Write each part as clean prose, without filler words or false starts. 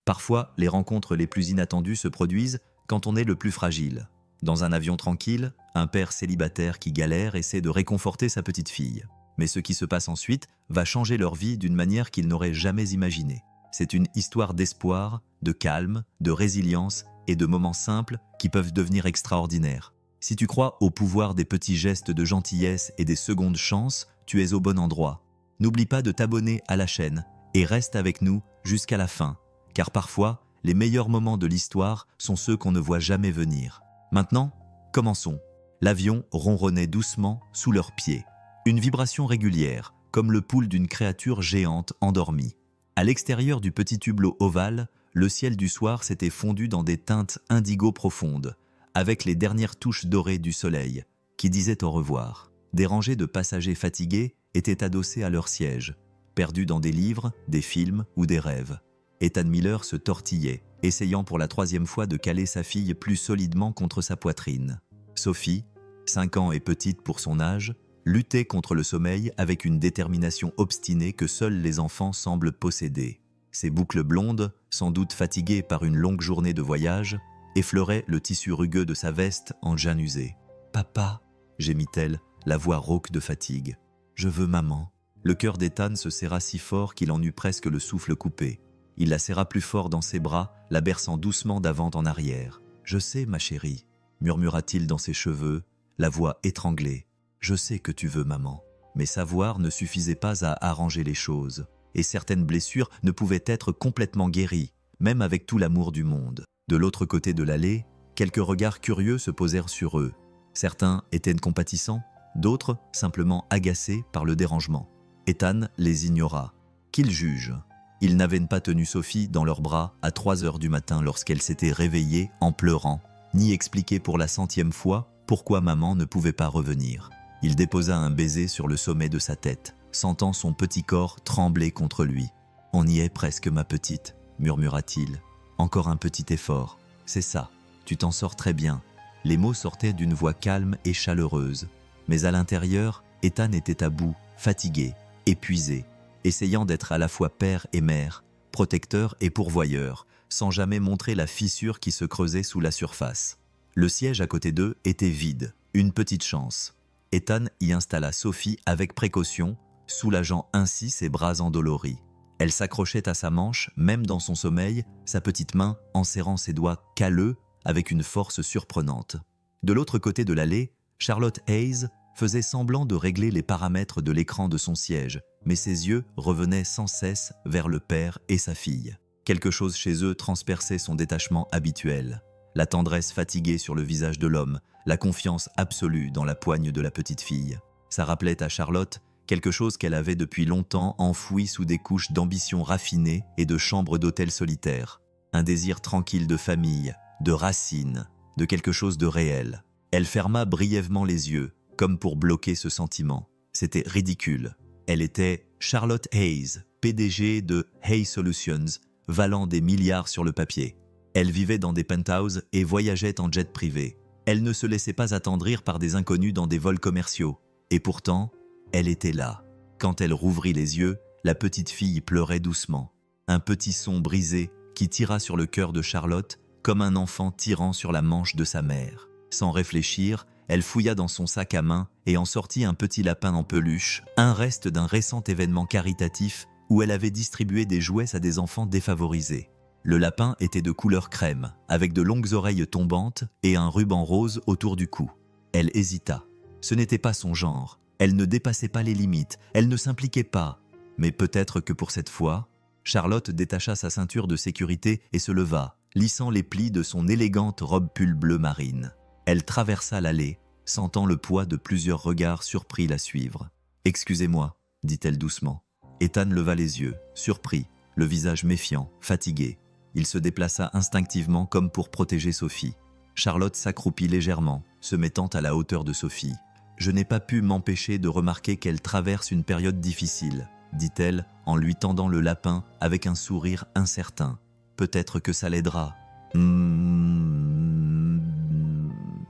Parfois, les rencontres les plus inattendues se produisent quand on est le plus fragile. Dans un avion tranquille, un père célibataire qui galère essaie de réconforter sa petite fille. Mais ce qui se passe ensuite va changer leur vie d'une manière qu'ils n'auraient jamais imaginée. C'est une histoire d'espoir, de calme, de résilience et de moments simples qui peuvent devenir extraordinaires. Si tu crois au pouvoir des petits gestes de gentillesse et des secondes chances, tu es au bon endroit. N'oublie pas de t'abonner à la chaîne et reste avec nous jusqu'à la fin, car parfois, les meilleurs moments de l'histoire sont ceux qu'on ne voit jamais venir. Maintenant, commençons. L'avion ronronnait doucement sous leurs pieds. Une vibration régulière, comme le pouls d'une créature géante endormie. À l'extérieur du petit hublot ovale, le ciel du soir s'était fondu dans des teintes indigo profondes, avec les dernières touches dorées du soleil, qui disaient au revoir. Des rangées de passagers fatigués étaient adossés à leur siège, perdus dans des livres, des films ou des rêves. Ethan Miller se tortillait, essayant pour la 3e fois de caler sa fille plus solidement contre sa poitrine. Sophie, 5 ans et petite pour son âge, luttait contre le sommeil avec une détermination obstinée que seuls les enfants semblent posséder. Ses boucles blondes, sans doute fatiguées par une longue journée de voyage, effleuraient le tissu rugueux de sa veste en jean usé. « Papa » gémit-elle, la voix rauque de fatigue. « Je veux maman. » Le cœur d'Ethan se serra si fort qu'il en eut presque le souffle coupé. Il la serra plus fort dans ses bras, la berçant doucement d'avant en arrière. « Je sais, ma chérie » murmura-t-il dans ses cheveux, la voix étranglée. « Je sais que tu veux maman. » Mais savoir ne suffisait pas à arranger les choses, et certaines blessures ne pouvaient être complètement guéries, même avec tout l'amour du monde. De l'autre côté de l'allée, quelques regards curieux se posèrent sur eux. Certains étaient compatissants, d'autres simplement agacés par le dérangement. Ethan les ignora. Qu'ils jugent. Ils n'avaient pas tenu Sophie dans leurs bras à 3 heures du matin lorsqu'elle s'était réveillée en pleurant, ni expliqué pour la 100e fois pourquoi maman ne pouvait pas revenir. Il déposa un baiser sur le sommet de sa tête, sentant son petit corps trembler contre lui. « On y est presque, ma petite » murmura-t-il. « Encore un petit effort. C'est ça. Tu t'en sors très bien. » Les mots sortaient d'une voix calme et chaleureuse. Mais à l'intérieur, Ethan était à bout, fatigué, épuisé, essayant d'être à la fois père et mère, protecteur et pourvoyeur, sans jamais montrer la fissure qui se creusait sous la surface. Le siège à côté d'eux était vide, une petite chance. Ethan y installa Sophie avec précaution, soulageant ainsi ses bras endoloris. Elle s'accrochait à sa manche, même dans son sommeil, sa petite main en serrant ses doigts calleux avec une force surprenante. De l'autre côté de l'allée, Charlotte Hayes faisait semblant de régler les paramètres de l'écran de son siège, mais ses yeux revenaient sans cesse vers le père et sa fille. Quelque chose chez eux transperçait son détachement habituel. La tendresse fatiguée sur le visage de l'homme, la confiance absolue dans la poigne de la petite fille. Ça rappelait à Charlotte quelque chose qu'elle avait depuis longtemps enfoui sous des couches d'ambition raffinée et de chambres d'hôtel solitaire. Un désir tranquille de famille, de racines, de quelque chose de réel. Elle ferma brièvement les yeux, comme pour bloquer ce sentiment. C'était ridicule. Elle était Charlotte Hayes, PDG de Hay Solutions, valant des milliards sur le papier. Elle vivait dans des penthouses et voyageait en jet privé. Elle ne se laissait pas attendrir par des inconnus dans des vols commerciaux. Et pourtant, elle était là. Quand elle rouvrit les yeux, la petite fille pleurait doucement. Un petit son brisé qui tira sur le cœur de Charlotte comme un enfant tirant sur la manche de sa mère. Sans réfléchir, elle fouilla dans son sac à main et en sortit un petit lapin en peluche, un reste d'un récent événement caritatif où elle avait distribué des jouets à des enfants défavorisés. Le lapin était de couleur crème, avec de longues oreilles tombantes et un ruban rose autour du cou. Elle hésita. Ce n'était pas son genre. Elle ne dépassait pas les limites, elle ne s'impliquait pas. Mais peut-être que pour cette fois, Charlotte détacha sa ceinture de sécurité et se leva, lissant les plis de son élégante robe pull bleu marine. Elle traversa l'allée, sentant le poids de plusieurs regards surpris la suivre. « Excusez-moi » dit-elle doucement. Ethan leva les yeux, surpris, le visage méfiant, fatigué. Il se déplaça instinctivement comme pour protéger Sophie. Charlotte s'accroupit légèrement, se mettant à la hauteur de Sophie. « Je n'ai pas pu m'empêcher de remarquer qu'elle traverse une période difficile », dit-elle en lui tendant le lapin avec un sourire incertain. « Peut-être que ça l'aidera. »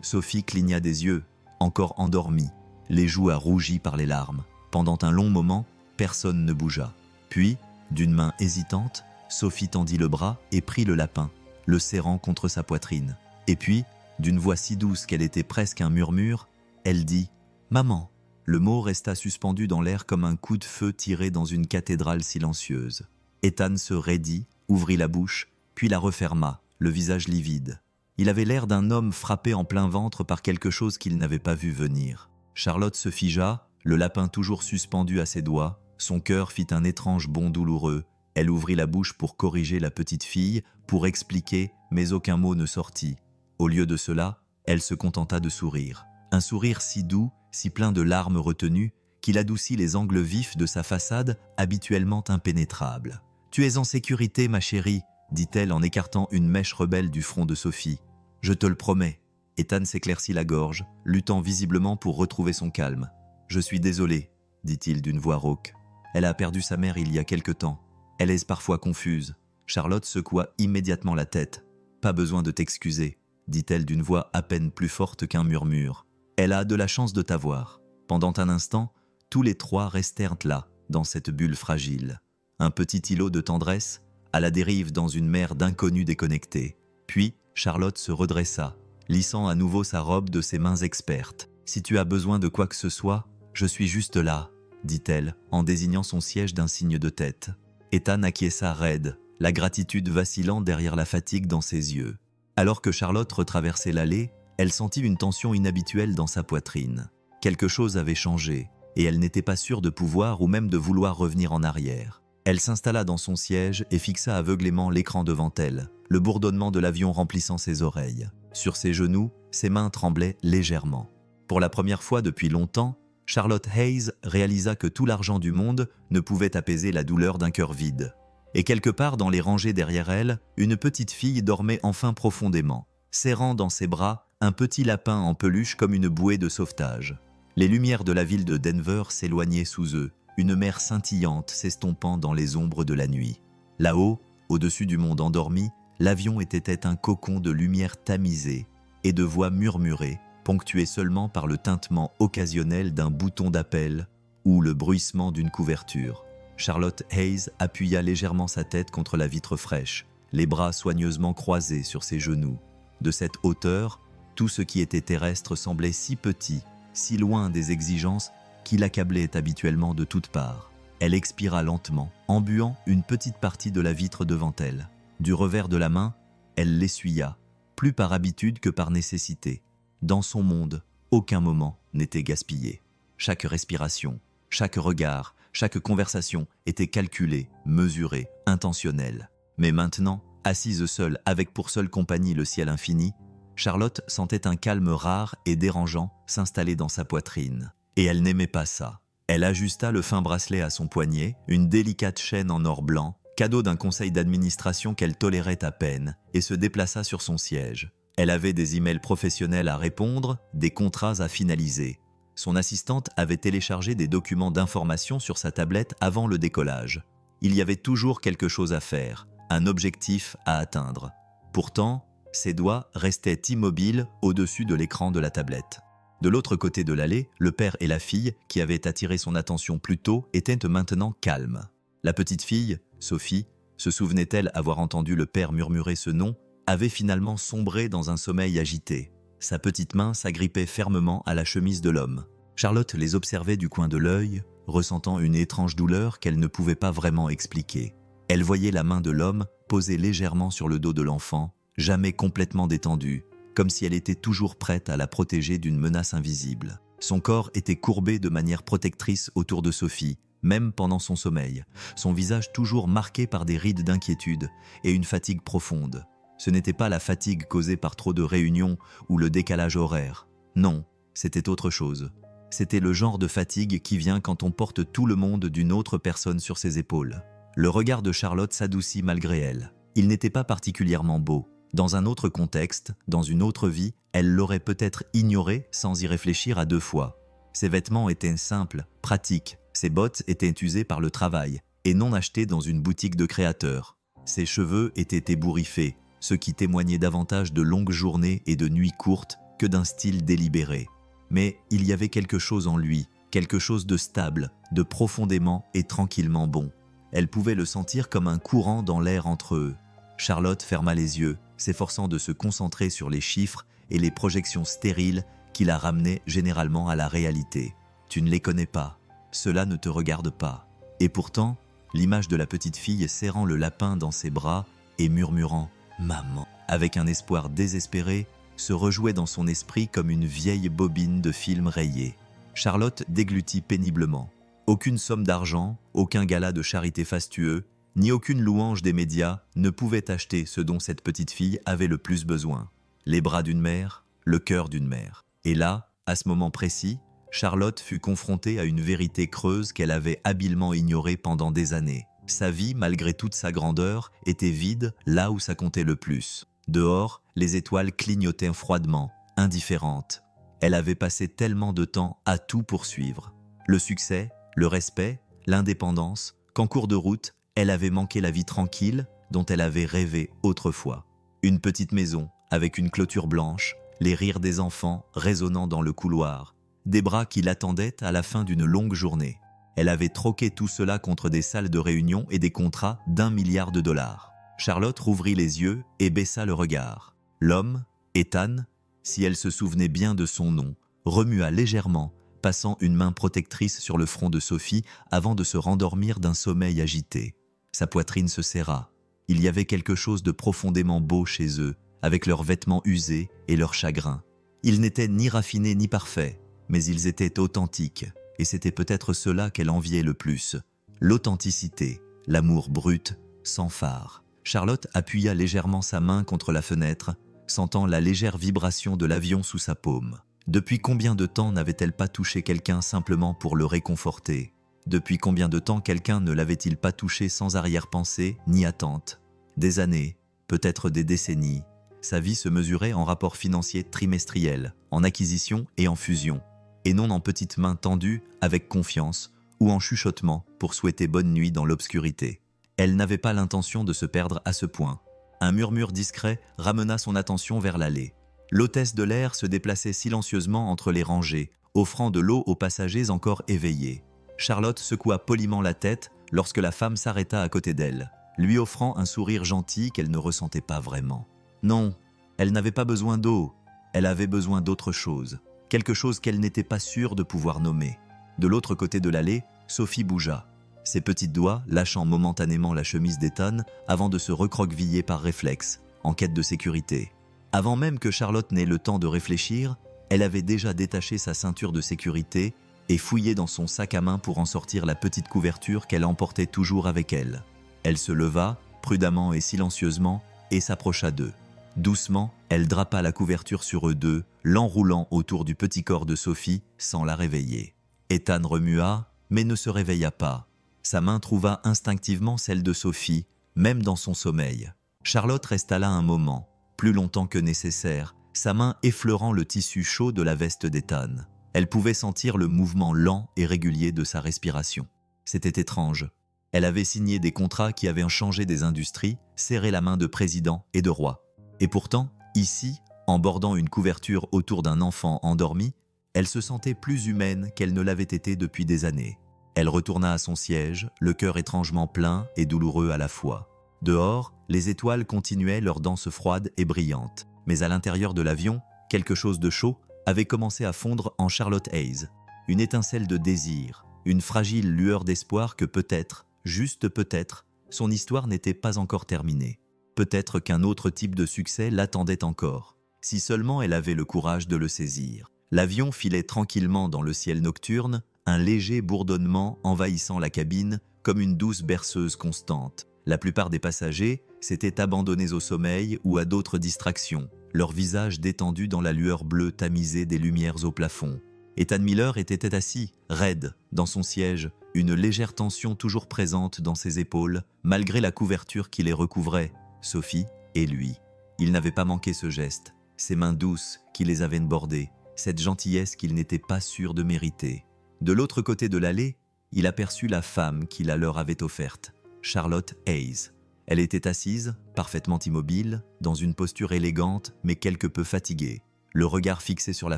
Sophie cligna des yeux, encore endormie, les joues rougies par les larmes. Pendant un long moment, personne ne bougea. Puis, d'une main hésitante, Sophie tendit le bras et prit le lapin, le serrant contre sa poitrine. Et puis, d'une voix si douce qu'elle était presque un murmure, elle dit « Maman ». Le mot resta suspendu dans l'air comme un coup de feu tiré dans une cathédrale silencieuse. Ethan se raidit, ouvrit la bouche, puis la referma, le visage livide. Il avait l'air d'un homme frappé en plein ventre par quelque chose qu'il n'avait pas vu venir. Charlotte se figea, le lapin toujours suspendu à ses doigts. Son cœur fit un étrange bond douloureux. Elle ouvrit la bouche pour corriger la petite fille, pour expliquer, mais aucun mot ne sortit. Au lieu de cela, elle se contenta de sourire. Un sourire si doux, si plein de larmes retenues, qu'il adoucit les angles vifs de sa façade habituellement impénétrable. « Tu es en sécurité, ma chérie », dit-elle en écartant une mèche rebelle du front de Sophie. « Je te le promets. » Ethan s'éclaircit la gorge, luttant visiblement pour retrouver son calme. « Je suis désolé, » dit-il d'une voix rauque. « Elle a perdu sa mère il y a quelque temps. Elle est parfois confuse. » Charlotte secoua immédiatement la tête. « Pas besoin de t'excuser, » dit-elle d'une voix à peine plus forte qu'un murmure. « Elle a de la chance de t'avoir. » Pendant un instant, tous les trois restèrent là, dans cette bulle fragile. Un petit îlot de tendresse, à la dérive dans une mer d'inconnus déconnectés. Puis, Charlotte se redressa, lissant à nouveau sa robe de ses mains expertes. « Si tu as besoin de quoi que ce soit, je suis juste là, » dit-elle, en désignant son siège d'un signe de tête. Ethan acquiesça raide, la gratitude vacillant derrière la fatigue dans ses yeux. Alors que Charlotte retraversait l'allée, elle sentit une tension inhabituelle dans sa poitrine. Quelque chose avait changé, et elle n'était pas sûre de pouvoir ou même de vouloir revenir en arrière. Elle s'installa dans son siège et fixa aveuglément l'écran devant elle, le bourdonnement de l'avion remplissant ses oreilles. Sur ses genoux, ses mains tremblaient légèrement. Pour la première fois depuis longtemps, Charlotte Hayes réalisa que tout l'argent du monde ne pouvait apaiser la douleur d'un cœur vide. Et quelque part dans les rangées derrière elle, une petite fille dormait enfin profondément, serrant dans ses bras un petit lapin en peluche comme une bouée de sauvetage. Les lumières de la ville de Denver s'éloignaient sous eux, une mer scintillante s'estompant dans les ombres de la nuit. Là-haut, au-dessus du monde endormi, l'avion était un cocon de lumière tamisée et de voix murmurées, ponctuées seulement par le tintement occasionnel d'un bouton d'appel ou le bruissement d'une couverture. Charlotte Hayes appuya légèrement sa tête contre la vitre fraîche, les bras soigneusement croisés sur ses genoux. De cette hauteur, tout ce qui était terrestre semblait si petit, si loin des exigences qui l'accablaient habituellement de toutes parts. Elle expira lentement, embuant une petite partie de la vitre devant elle. Du revers de la main, elle l'essuya, plus par habitude que par nécessité. Dans son monde, aucun moment n'était gaspillé. Chaque respiration, chaque regard, chaque conversation était calculée, mesurée, intentionnelle. Mais maintenant, assise seule avec pour seule compagnie le ciel infini, Charlotte sentait un calme rare et dérangeant s'installer dans sa poitrine. Et elle n'aimait pas ça. Elle ajusta le fin bracelet à son poignet, une délicate chaîne en or blanc, cadeau d'un conseil d'administration qu'elle tolérait à peine, et se déplaça sur son siège. Elle avait des emails professionnels à répondre, des contrats à finaliser. Son assistante avait téléchargé des documents d'information sur sa tablette avant le décollage. Il y avait toujours quelque chose à faire, un objectif à atteindre. Pourtant, ses doigts restaient immobiles au-dessus de l'écran de la tablette. De l'autre côté de l'allée, le père et la fille, qui avaient attiré son attention plus tôt, étaient maintenant calmes. La petite fille, Sophie, se souvenait-elle avoir entendu le père murmurer ce nom, avait finalement sombré dans un sommeil agité. Sa petite main s'agrippait fermement à la chemise de l'homme. Charlotte les observait du coin de l'œil, ressentant une étrange douleur qu'elle ne pouvait pas vraiment expliquer. Elle voyait la main de l'homme posée légèrement sur le dos de l'enfant, jamais complètement détendue, comme si elle était toujours prête à la protéger d'une menace invisible. Son corps était courbé de manière protectrice autour de Sophie, même pendant son sommeil, son visage toujours marqué par des rides d'inquiétude et une fatigue profonde. Ce n'était pas la fatigue causée par trop de réunions ou le décalage horaire. Non, c'était autre chose. C'était le genre de fatigue qui vient quand on porte tout le monde d'une autre personne sur ses épaules. Le regard de Charlotte s'adoucit malgré elle. Il n'était pas particulièrement beau. Dans un autre contexte, dans une autre vie, elle l'aurait peut-être ignoré sans y réfléchir à deux fois. Ses vêtements étaient simples, pratiques. Ses bottes étaient usées par le travail et non achetées dans une boutique de créateurs. Ses cheveux étaient ébouriffés, ce qui témoignait davantage de longues journées et de nuits courtes que d'un style délibéré. Mais il y avait quelque chose en lui, quelque chose de stable, de profondément et tranquillement bon. Elle pouvait le sentir comme un courant dans l'air entre eux. Charlotte ferma les yeux, s'efforçant de se concentrer sur les chiffres et les projections stériles qui la ramenaient généralement à la réalité. Tu ne les connais pas, cela ne te regarde pas. Et pourtant, l'image de la petite fille serrant le lapin dans ses bras et murmurant « Maman » avec un espoir désespéré, se rejouait dans son esprit comme une vieille bobine de film rayé. Charlotte déglutit péniblement. Aucune somme d'argent, aucun gala de charité fastueux, ni aucune louange des médias ne pouvait acheter ce dont cette petite fille avait le plus besoin. Les bras d'une mère, le cœur d'une mère. Et là, à ce moment précis, Charlotte fut confrontée à une vérité creuse qu'elle avait habilement ignorée pendant des années. Sa vie, malgré toute sa grandeur, était vide là où ça comptait le plus. Dehors, les étoiles clignotaient froidement, indifférentes. Elle avait passé tellement de temps à tout poursuivre. Le succès, le respect, l'indépendance, qu'en cours de route, elle avait manqué la vie tranquille dont elle avait rêvé autrefois. Une petite maison avec une clôture blanche, les rires des enfants résonnant dans le couloir, des bras qui l'attendaient à la fin d'une longue journée. Elle avait troqué tout cela contre des salles de réunion et des contrats d'1 milliard de dollars. Charlotte rouvrit les yeux et baissa le regard. L'homme, Ethan, si elle se souvenait bien de son nom, remua légèrement, passant une main protectrice sur le front de Sophie avant de se rendormir d'un sommeil agité. Sa poitrine se serra. Il y avait quelque chose de profondément beau chez eux, avec leurs vêtements usés et leurs chagrins. Ils n'étaient ni raffinés ni parfaits, mais ils étaient authentiques, et c'était peut-être cela qu'elle enviait le plus. L'authenticité, l'amour brut, sans phare. Charlotte appuya légèrement sa main contre la fenêtre, sentant la légère vibration de l'avion sous sa paume. Depuis combien de temps n'avait-elle pas touché quelqu'un simplement pour le réconforter? Depuis combien de temps quelqu'un ne l'avait-il pas touché sans arrière-pensée ni attente? Des années, peut-être des décennies. Sa vie se mesurait en rapports financiers trimestriels, en acquisition et en fusion, et non en petites mains tendues avec confiance ou en chuchotement pour souhaiter bonne nuit dans l'obscurité. Elle n'avait pas l'intention de se perdre à ce point. Un murmure discret ramena son attention vers l'allée. L'hôtesse de l'air se déplaçait silencieusement entre les rangées, offrant de l'eau aux passagers encore éveillés. Charlotte secoua poliment la tête lorsque la femme s'arrêta à côté d'elle, lui offrant un sourire gentil qu'elle ne ressentait pas vraiment. Non, elle n'avait pas besoin d'eau, elle avait besoin d'autre chose, quelque chose qu'elle n'était pas sûre de pouvoir nommer. De l'autre côté de l'allée, Sophie bougea, ses petits doigts lâchant momentanément la chemise d'Ethan avant de se recroqueviller par réflexe, en quête de sécurité. Avant même que Charlotte n'ait le temps de réfléchir, elle avait déjà détaché sa ceinture de sécurité et fouillé dans son sac à main pour en sortir la petite couverture qu'elle emportait toujours avec elle. Elle se leva, prudemment et silencieusement, et s'approcha d'eux. Doucement, elle drapa la couverture sur eux deux, l'enroulant autour du petit corps de Sophie sans la réveiller. Ethan remua, mais ne se réveilla pas. Sa main trouva instinctivement celle de Sophie, même dans son sommeil. Charlotte resta là un moment, plus longtemps que nécessaire, sa main effleurant le tissu chaud de la veste d'Ethan. Elle pouvait sentir le mouvement lent et régulier de sa respiration. C'était étrange. Elle avait signé des contrats qui avaient changé des industries, serré la main de président et de roi. Et pourtant, ici, en bordant une couverture autour d'un enfant endormi, elle se sentait plus humaine qu'elle ne l'avait été depuis des années. Elle retourna à son siège, le cœur étrangement plein et douloureux à la fois. Dehors, les étoiles continuaient leur danse froide et brillante. Mais à l'intérieur de l'avion, quelque chose de chaud avait commencé à fondre en Charlotte Hayes. Une étincelle de désir, une fragile lueur d'espoir que peut-être, juste peut-être, son histoire n'était pas encore terminée. Peut-être qu'un autre type de succès l'attendait encore, si seulement elle avait le courage de le saisir. L'avion filait tranquillement dans le ciel nocturne, un léger bourdonnement envahissant la cabine comme une douce berceuse constante. La plupart des passagers s'étaient abandonnés au sommeil ou à d'autres distractions, leurs visages détendus dans la lueur bleue tamisée des lumières au plafond. Ethan Miller était assis, raide, dans son siège, une légère tension toujours présente dans ses épaules, malgré la couverture qui les recouvrait, Sophie et lui. Il n'avait pas manqué ce geste, ces mains douces qui les avaient bordées, cette gentillesse qu'il n'était pas sûr de mériter. De l'autre côté de l'allée, il aperçut la femme qui la leur avait offerte, Charlotte Hayes. Elle était assise, parfaitement immobile, dans une posture élégante mais quelque peu fatiguée, le regard fixé sur la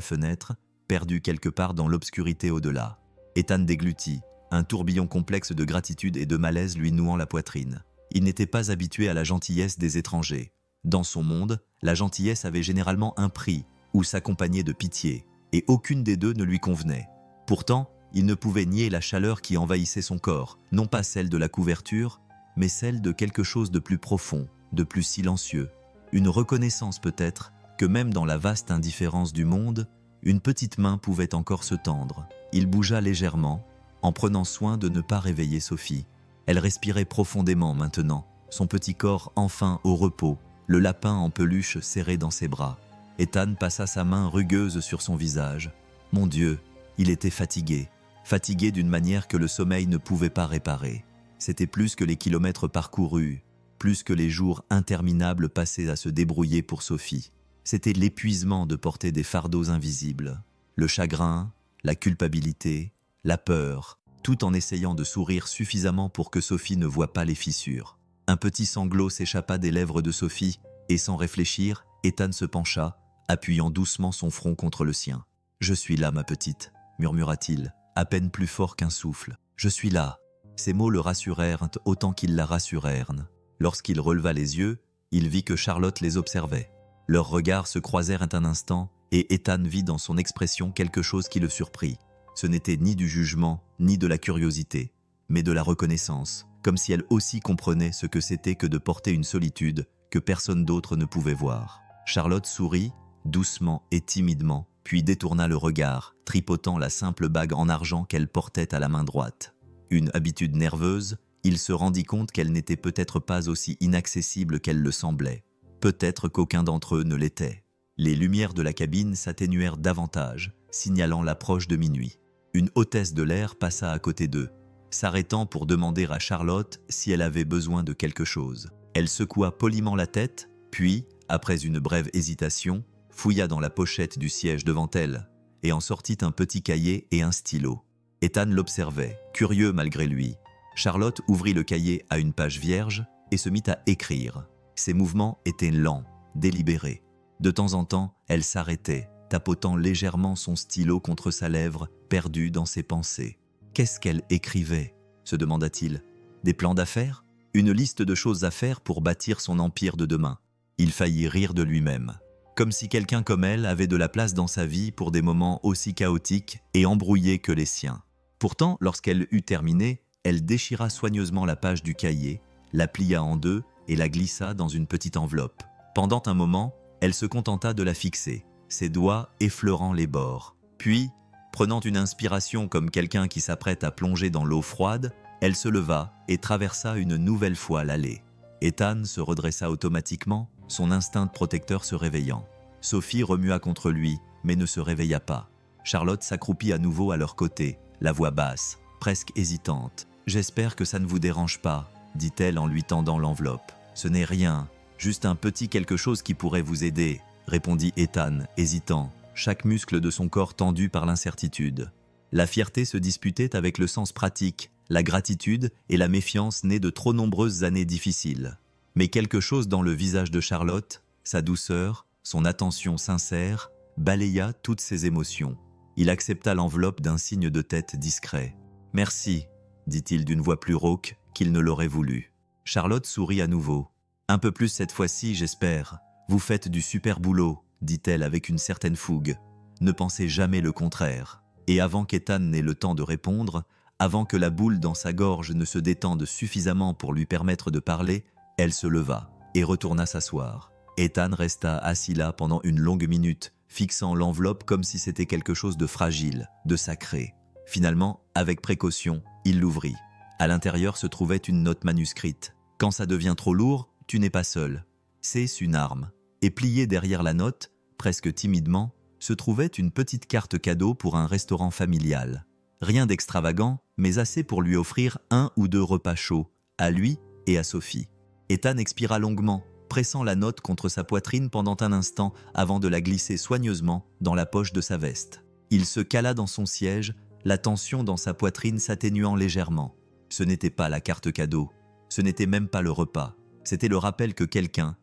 fenêtre, perdu quelque part dans l'obscurité au-delà. Ethan déglutit, un tourbillon complexe de gratitude et de malaise lui nouant la poitrine. Il n'était pas habitué à la gentillesse des étrangers. Dans son monde, la gentillesse avait généralement un prix ou s'accompagnait de pitié, et aucune des deux ne lui convenait. Pourtant, il ne pouvait nier la chaleur qui envahissait son corps, non pas celle de la couverture, mais celle de quelque chose de plus profond, de plus silencieux. Une reconnaissance peut-être que même dans la vaste indifférence du monde, une petite main pouvait encore se tendre. Il bougea légèrement, en prenant soin de ne pas réveiller Sophie. Elle respirait profondément maintenant, son petit corps enfin au repos, le lapin en peluche serré dans ses bras. Ethan passa sa main rugueuse sur son visage. Mon Dieu, il était fatigué, fatigué d'une manière que le sommeil ne pouvait pas réparer. C'était plus que les kilomètres parcourus, plus que les jours interminables passés à se débrouiller pour Sophie. C'était l'épuisement de porter des fardeaux invisibles, le chagrin, la culpabilité, la peur, tout en essayant de sourire suffisamment pour que Sophie ne voie pas les fissures. Un petit sanglot s'échappa des lèvres de Sophie et sans réfléchir, Ethan se pencha, appuyant doucement son front contre le sien. « Je suis là, ma petite », murmura-t-il, à peine plus fort qu'un souffle. « Je suis là ». Ces mots le rassurèrent autant qu'ils la rassurèrent. Lorsqu'il releva les yeux, il vit que Charlotte les observait. Leurs regards se croisèrent un instant et Ethan vit dans son expression quelque chose qui le surprit. Ce n'était ni du jugement, ni de la curiosité, mais de la reconnaissance, comme si elle aussi comprenait ce que c'était que de porter une solitude que personne d'autre ne pouvait voir. Charlotte sourit, doucement et timidement, puis détourna le regard, tripotant la simple bague en argent qu'elle portait à la main droite. Une habitude nerveuse, il se rendit compte qu'elle n'était peut-être pas aussi inaccessible qu'elle le semblait. Peut-être qu'aucun d'entre eux ne l'était. Les lumières de la cabine s'atténuèrent davantage, signalant l'approche de minuit. Une hôtesse de l'air passa à côté d'eux, s'arrêtant pour demander à Charlotte si elle avait besoin de quelque chose. Elle secoua poliment la tête, puis, après une brève hésitation, fouilla dans la pochette du siège devant elle et en sortit un petit cahier et un stylo. Ethan l'observait, curieux malgré lui. Charlotte ouvrit le cahier à une page vierge et se mit à écrire. Ses mouvements étaient lents, délibérés. De temps en temps, elle s'arrêtait, tapotant légèrement son stylo contre sa lèvre, perdue dans ses pensées. Qu'est-ce qu'elle écrivait ? Se demanda-t-il. Des plans d'affaires ? Une liste de choses à faire pour bâtir son empire de demain. Il faillit rire de lui-même. Comme si quelqu'un comme elle avait de la place dans sa vie pour des moments aussi chaotiques et embrouillés que les siens. Pourtant, lorsqu'elle eut terminé, elle déchira soigneusement la page du cahier, la plia en deux et la glissa dans une petite enveloppe. Pendant un moment, elle se contenta de la fixer, ses doigts effleurant les bords. Puis, prenant une inspiration comme quelqu'un qui s'apprête à plonger dans l'eau froide, elle se leva et traversa une nouvelle fois l'allée. Ethan se redressa automatiquement, son instinct protecteur se réveillant. Sophie remua contre lui, mais ne se réveilla pas. Charlotte s'accroupit à nouveau à leur côté, la voix basse, presque hésitante. « J'espère que ça ne vous dérange pas », dit-elle en lui tendant l'enveloppe. « Ce n'est rien, juste un petit quelque chose qui pourrait vous aider », répondit Ethan, hésitant, chaque muscle de son corps tendu par l'incertitude. La fierté se disputait avec le sens pratique, la gratitude et la méfiance nées de trop nombreuses années difficiles. Mais quelque chose dans le visage de Charlotte, sa douceur, son attention sincère, balaya toutes ses émotions. Il accepta l'enveloppe d'un signe de tête discret. « Merci », dit-il d'une voix plus rauque qu'il ne l'aurait voulu. Charlotte sourit à nouveau. « Un peu plus cette fois-ci, j'espère. Vous faites du super boulot », dit-elle avec une certaine fougue. « Ne pensez jamais le contraire. » Et avant qu'Ethan n'ait le temps de répondre, avant que la boule dans sa gorge ne se détende suffisamment pour lui permettre de parler, elle se leva et retourna s'asseoir. Ethan resta assis là pendant une longue minute, fixant l'enveloppe comme si c'était quelque chose de fragile, de sacré. Finalement, avec précaution, il l'ouvrit. À l'intérieur se trouvait une note manuscrite. « Quand ça devient trop lourd, tu n'es pas seul. C'est une arme. » Et pliée derrière la note, presque timidement, se trouvait une petite carte cadeau pour un restaurant familial. Rien d'extravagant, mais assez pour lui offrir 1 ou 2 repas chauds, à lui et à Sophie. Ethan expira longuement, pressant la note contre sa poitrine pendant un instant avant de la glisser soigneusement dans la poche de sa veste. Il se cala dans son siège, la tension dans sa poitrine s'atténuant légèrement. Ce n'était pas la carte cadeau, ce n'était même pas le repas. C'était le rappel que quelqu'un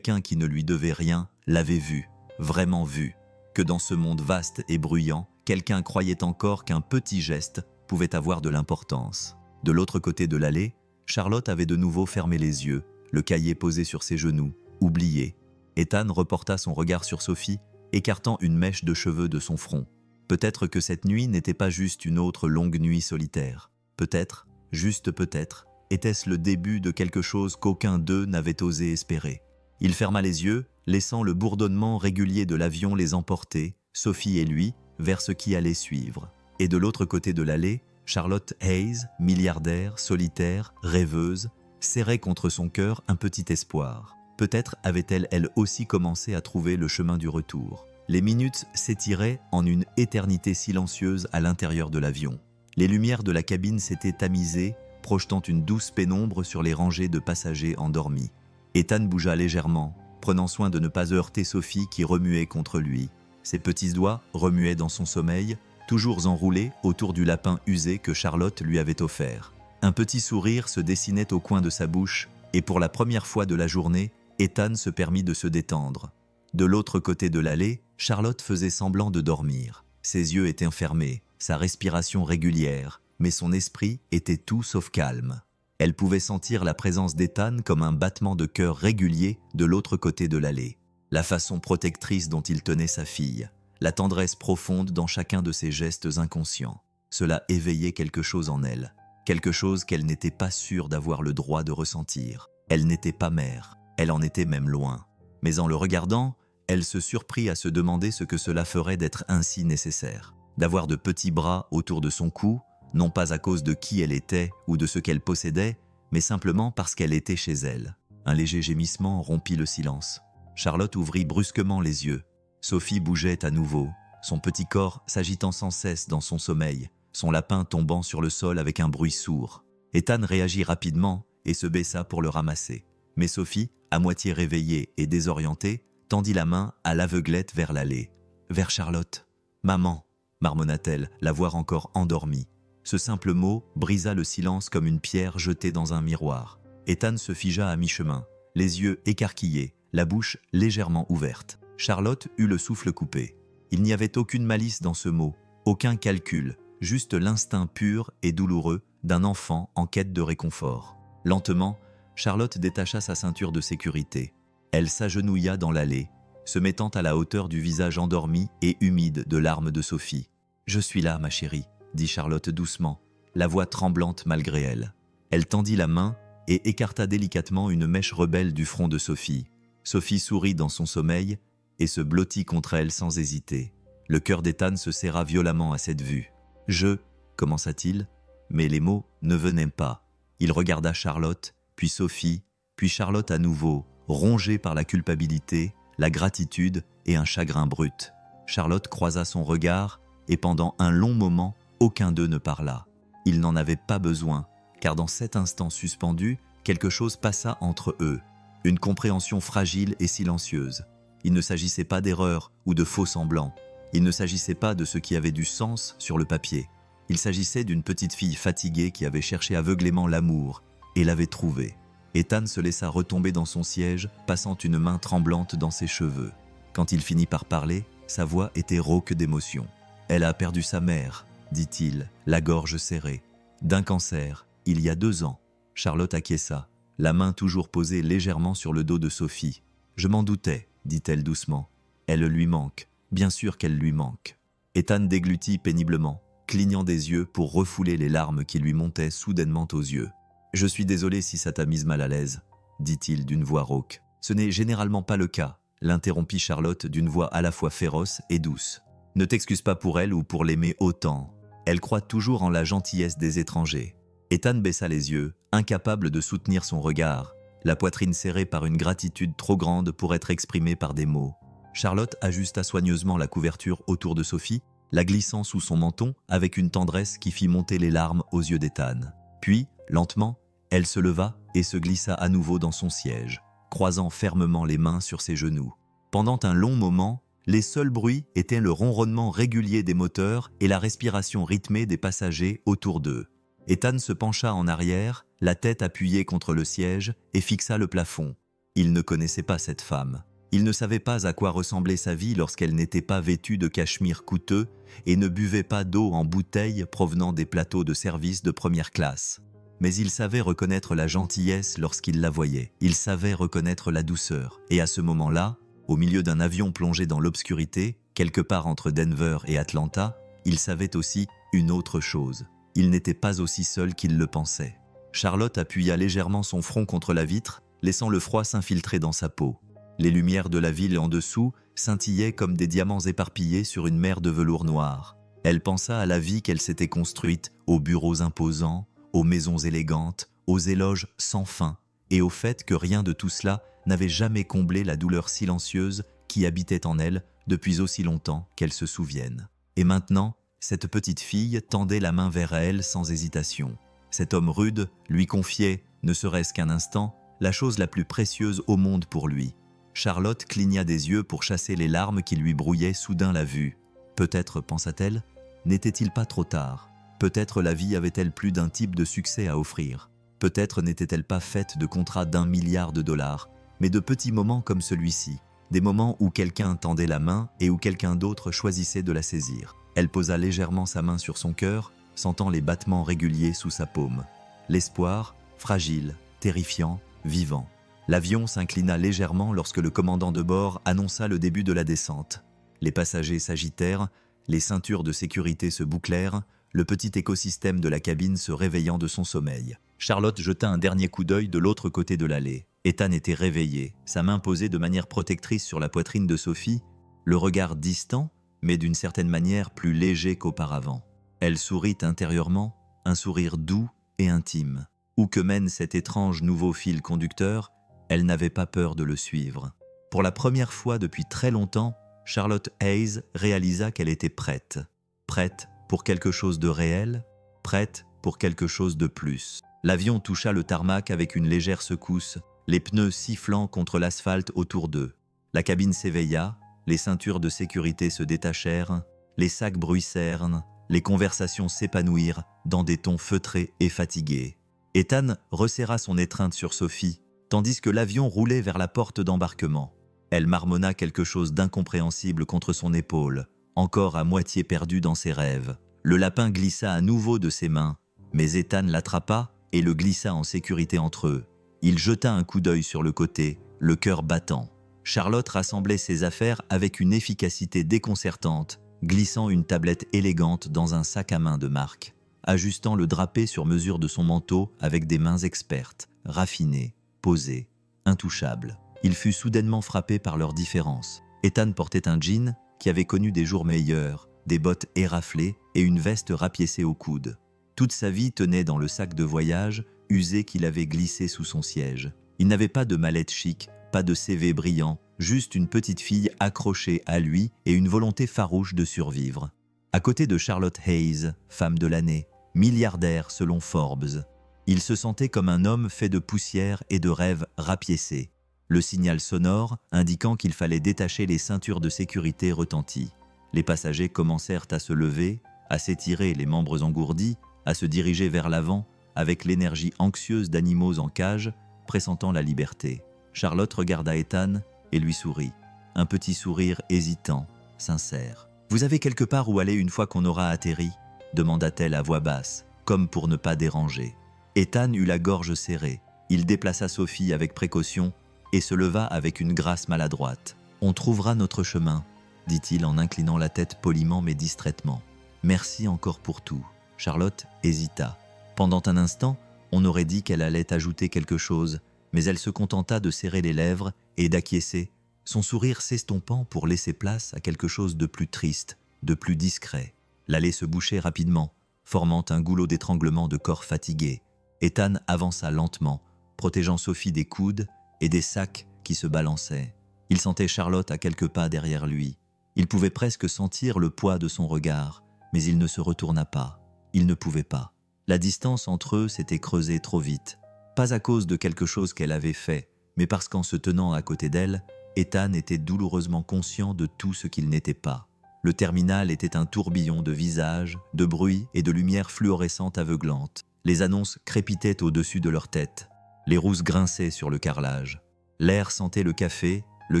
qui ne lui devait rien, l'avait vu, vraiment vu. Que dans ce monde vaste et bruyant, quelqu'un croyait encore qu'un petit geste pouvait avoir de l'importance. De l'autre côté de l'allée, Charlotte avait de nouveau fermé les yeux, le cahier posé sur ses genoux, oublié. Ethan reporta son regard sur Sophie, écartant une mèche de cheveux de son front. Peut-être que cette nuit n'était pas juste une autre longue nuit solitaire. Peut-être, juste peut-être, était-ce le début de quelque chose qu'aucun d'eux n'avait osé espérer. Il ferma les yeux, laissant le bourdonnement régulier de l'avion les emporter, Sophie et lui, vers ce qui allait suivre. Et de l'autre côté de l'allée, Charlotte Hayes, milliardaire, solitaire, rêveuse, serrait contre son cœur un petit espoir. Peut-être avait-elle elle aussi commencé à trouver le chemin du retour. Les minutes s'étiraient en une éternité silencieuse à l'intérieur de l'avion. Les lumières de la cabine s'étaient tamisées, projetant une douce pénombre sur les rangées de passagers endormis. Ethan bougea légèrement, prenant soin de ne pas heurter Sophie qui remuait contre lui. Ses petits doigts remuaient dans son sommeil, toujours enroulés autour du lapin usé que Charlotte lui avait offert. Un petit sourire se dessinait au coin de sa bouche, et pour la première fois de la journée, Ethan se permit de se détendre. De l'autre côté de l'allée, Charlotte faisait semblant de dormir. Ses yeux étaient fermés, sa respiration régulière, mais son esprit était tout sauf calme. Elle pouvait sentir la présence d'Ethan comme un battement de cœur régulier de l'autre côté de l'allée. La façon protectrice dont il tenait sa fille, la tendresse profonde dans chacun de ses gestes inconscients. Cela éveillait quelque chose en elle, quelque chose qu'elle n'était pas sûre d'avoir le droit de ressentir. Elle n'était pas mère, elle en était même loin. Mais en le regardant, elle se surprit à se demander ce que cela ferait d'être ainsi nécessaire. D'avoir de petits bras autour de son cou, non pas à cause de qui elle était ou de ce qu'elle possédait, mais simplement parce qu'elle était chez elle. Un léger gémissement rompit le silence. Charlotte ouvrit brusquement les yeux. Sophie bougeait à nouveau, son petit corps s'agitant sans cesse dans son sommeil, son lapin tombant sur le sol avec un bruit sourd. Ethan réagit rapidement et se baissa pour le ramasser. Mais Sophie, à moitié réveillée et désorientée, tendit la main à l'aveuglette vers l'allée. Vers Charlotte. « Maman !» marmonna-t-elle, la voix encore endormie. Ce simple mot brisa le silence comme une pierre jetée dans un miroir. Ethan se figea à mi-chemin, les yeux écarquillés, la bouche légèrement ouverte. Charlotte eut le souffle coupé. Il n'y avait aucune malice dans ce mot, aucun calcul, juste l'instinct pur et douloureux d'un enfant en quête de réconfort. Lentement, Charlotte détacha sa ceinture de sécurité. Elle s'agenouilla dans l'allée, se mettant à la hauteur du visage endormi et humide de larmes de Sophie. « Je suis là, ma chérie », dit Charlotte doucement, la voix tremblante malgré elle. Elle tendit la main et écarta délicatement une mèche rebelle du front de Sophie. Sophie sourit dans son sommeil et se blottit contre elle sans hésiter. Le cœur d'Ethan se serra violemment à cette vue. « Je » commença-t-il, mais les mots ne venaient pas. Il regarda Charlotte, puis Sophie, puis Charlotte à nouveau, rongée par la culpabilité, la gratitude et un chagrin brut. Charlotte croisa son regard et pendant un long moment, aucun d'eux ne parla. Ils n'en avaient pas besoin, car dans cet instant suspendu, quelque chose passa entre eux. Une compréhension fragile et silencieuse. Il ne s'agissait pas d'erreur ou de faux semblants. Il ne s'agissait pas de ce qui avait du sens sur le papier. Il s'agissait d'une petite fille fatiguée qui avait cherché aveuglément l'amour et l'avait trouvé. Ethan se laissa retomber dans son siège, passant une main tremblante dans ses cheveux. Quand il finit par parler, sa voix était rauque d'émotion. « Elle a perdu sa mère », dit-il, la gorge serrée. « D'un cancer, il y a 2 ans. » Charlotte acquiesça, la main toujours posée légèrement sur le dos de Sophie. « Je m'en doutais », dit-elle doucement. « Elle lui manque, bien sûr qu'elle lui manque. » Ethan déglutit péniblement, clignant des yeux pour refouler les larmes qui lui montaient soudainement aux yeux. « Je suis désolé si ça t'a mise mal à l'aise, » dit-il d'une voix rauque. « Ce n'est généralement pas le cas, » l'interrompit Charlotte d'une voix à la fois féroce et douce. « Ne t'excuse pas pour elle ou pour l'aimer autant. Elle croit toujours en la gentillesse des étrangers. » Ethan baissa les yeux, incapable de soutenir son regard, la poitrine serrée par une gratitude trop grande pour être exprimée par des mots. Charlotte ajusta soigneusement la couverture autour de Sophie, la glissant sous son menton avec une tendresse qui fit monter les larmes aux yeux d'Ethan. Puis, lentement, elle se leva et se glissa à nouveau dans son siège, croisant fermement les mains sur ses genoux. Pendant un long moment, les seuls bruits étaient le ronronnement régulier des moteurs et la respiration rythmée des passagers autour d'eux. Ethan se pencha en arrière, la tête appuyée contre le siège, et fixa le plafond. Il ne connaissait pas cette femme. Il ne savait pas à quoi ressemblait sa vie lorsqu'elle n'était pas vêtue de cachemire coûteux et ne buvait pas d'eau en bouteille provenant des plateaux de service de première classe. Mais il savait reconnaître la gentillesse lorsqu'il la voyait. Il savait reconnaître la douceur. Et à ce moment-là, au milieu d'un avion plongé dans l'obscurité, quelque part entre Denver et Atlanta, il savait aussi une autre chose. Il n'était pas aussi seul qu'il le pensait. Charlotte appuya légèrement son front contre la vitre, laissant le froid s'infiltrer dans sa peau. Les lumières de la ville en dessous scintillaient comme des diamants éparpillés sur une mer de velours noir. Elle pensa à la vie qu'elle s'était construite, aux bureaux imposants, aux maisons élégantes, aux éloges sans fin, et au fait que rien de tout cela n'avait jamais comblé la douleur silencieuse qui habitait en elle depuis aussi longtemps qu'elle se souvienne. Et maintenant, cette petite fille tendait la main vers elle sans hésitation. Cet homme rude lui confiait, ne serait-ce qu'un instant, la chose la plus précieuse au monde pour lui. Charlotte cligna des yeux pour chasser les larmes qui lui brouillaient soudain la vue. Peut-être, pensa-t-elle, n'était-il pas trop tard? Peut-être la vie avait-elle plus d'un type de succès à offrir. Peut-être n'était-elle pas faite de contrats d'1 milliard de dollars, mais de petits moments comme celui-ci, des moments où quelqu'un tendait la main et où quelqu'un d'autre choisissait de la saisir. Elle posa légèrement sa main sur son cœur, sentant les battements réguliers sous sa paume. L'espoir, fragile, terrifiant, vivant. L'avion s'inclina légèrement lorsque le commandant de bord annonça le début de la descente. Les passagers s'agitèrent, les ceintures de sécurité se bouclèrent, le petit écosystème de la cabine se réveillant de son sommeil. Charlotte jeta un dernier coup d'œil de l'autre côté de l'allée. Ethan était réveillé, sa main posée de manière protectrice sur la poitrine de Sophie, le regard distant, mais d'une certaine manière plus léger qu'auparavant. Elle sourit intérieurement, un sourire doux et intime. Où que mène cet étrange nouveau fil conducteur, elle n'avait pas peur de le suivre. Pour la première fois depuis très longtemps, Charlotte Hayes réalisa qu'elle était prête. Prête pour quelque chose de réel, prête pour quelque chose de plus. L'avion toucha le tarmac avec une légère secousse, les pneus sifflant contre l'asphalte autour d'eux. La cabine s'éveilla, les ceintures de sécurité se détachèrent, les sacs bruissèrent, les conversations s'épanouirent dans des tons feutrés et fatigués. Ethan resserra son étreinte sur Sophie, tandis que l'avion roulait vers la porte d'embarquement. Elle marmonna quelque chose d'incompréhensible contre son épaule, encore à moitié perdu dans ses rêves. Le lapin glissa à nouveau de ses mains, mais Ethan l'attrapa et le glissa en sécurité entre eux. Il jeta un coup d'œil sur le côté, le cœur battant. Charlotte rassemblait ses affaires avec une efficacité déconcertante, glissant une tablette élégante dans un sac à main de marque, ajustant le drapé sur mesure de son manteau avec des mains expertes, raffinées, posées, intouchables. Il fut soudainement frappé par leur différence. Ethan portait un jean qui avait connu des jours meilleurs, des bottes éraflées et une veste rapiécée au coude. Toute sa vie tenait dans le sac de voyage usé qu'il avait glissé sous son siège. Il n'avait pas de mallette chic, pas de CV brillant, juste une petite fille accrochée à lui et une volonté farouche de survivre. À côté de Charlotte Hayes, femme de l'année, milliardaire selon Forbes, il se sentait comme un homme fait de poussière et de rêves rapiécés. Le signal sonore, indiquant qu'il fallait détacher les ceintures de sécurité, retentit. Les passagers commencèrent à se lever, à s'étirer les membres engourdis, à se diriger vers l'avant, avec l'énergie anxieuse d'animaux en cage, pressentant la liberté. Charlotte regarda Ethan et lui sourit. Un petit sourire hésitant, sincère. « Vous avez quelque part où aller une fois qu'on aura atterri ?» demanda-t-elle à voix basse, comme pour ne pas déranger. Ethan eut la gorge serrée. Il déplaça Sophie avec précaution et se leva avec une grâce maladroite. « On trouvera notre chemin », dit-il en inclinant la tête poliment mais distraitement. « Merci encore pour tout. » Charlotte hésita. Pendant un instant, on aurait dit qu'elle allait ajouter quelque chose, mais elle se contenta de serrer les lèvres et d'acquiescer, son sourire s'estompant pour laisser place à quelque chose de plus triste, de plus discret. L'allée se bouchait rapidement, formant un goulot d'étranglement de corps fatigués. Ethan avança lentement, protégeant Sophie des coudes et des sacs qui se balançaient. Il sentait Charlotte à quelques pas derrière lui. Il pouvait presque sentir le poids de son regard, mais il ne se retourna pas. Il ne pouvait pas. La distance entre eux s'était creusée trop vite. Pas à cause de quelque chose qu'elle avait fait, mais parce qu'en se tenant à côté d'elle, Ethan était douloureusement conscient de tout ce qu'il n'était pas. Le terminal était un tourbillon de visages, de bruits et de lumières fluorescentes aveuglantes. Les annonces crépitaient au-dessus de leur tête. Les rousses grinçaient sur le carrelage. L'air sentait le café, le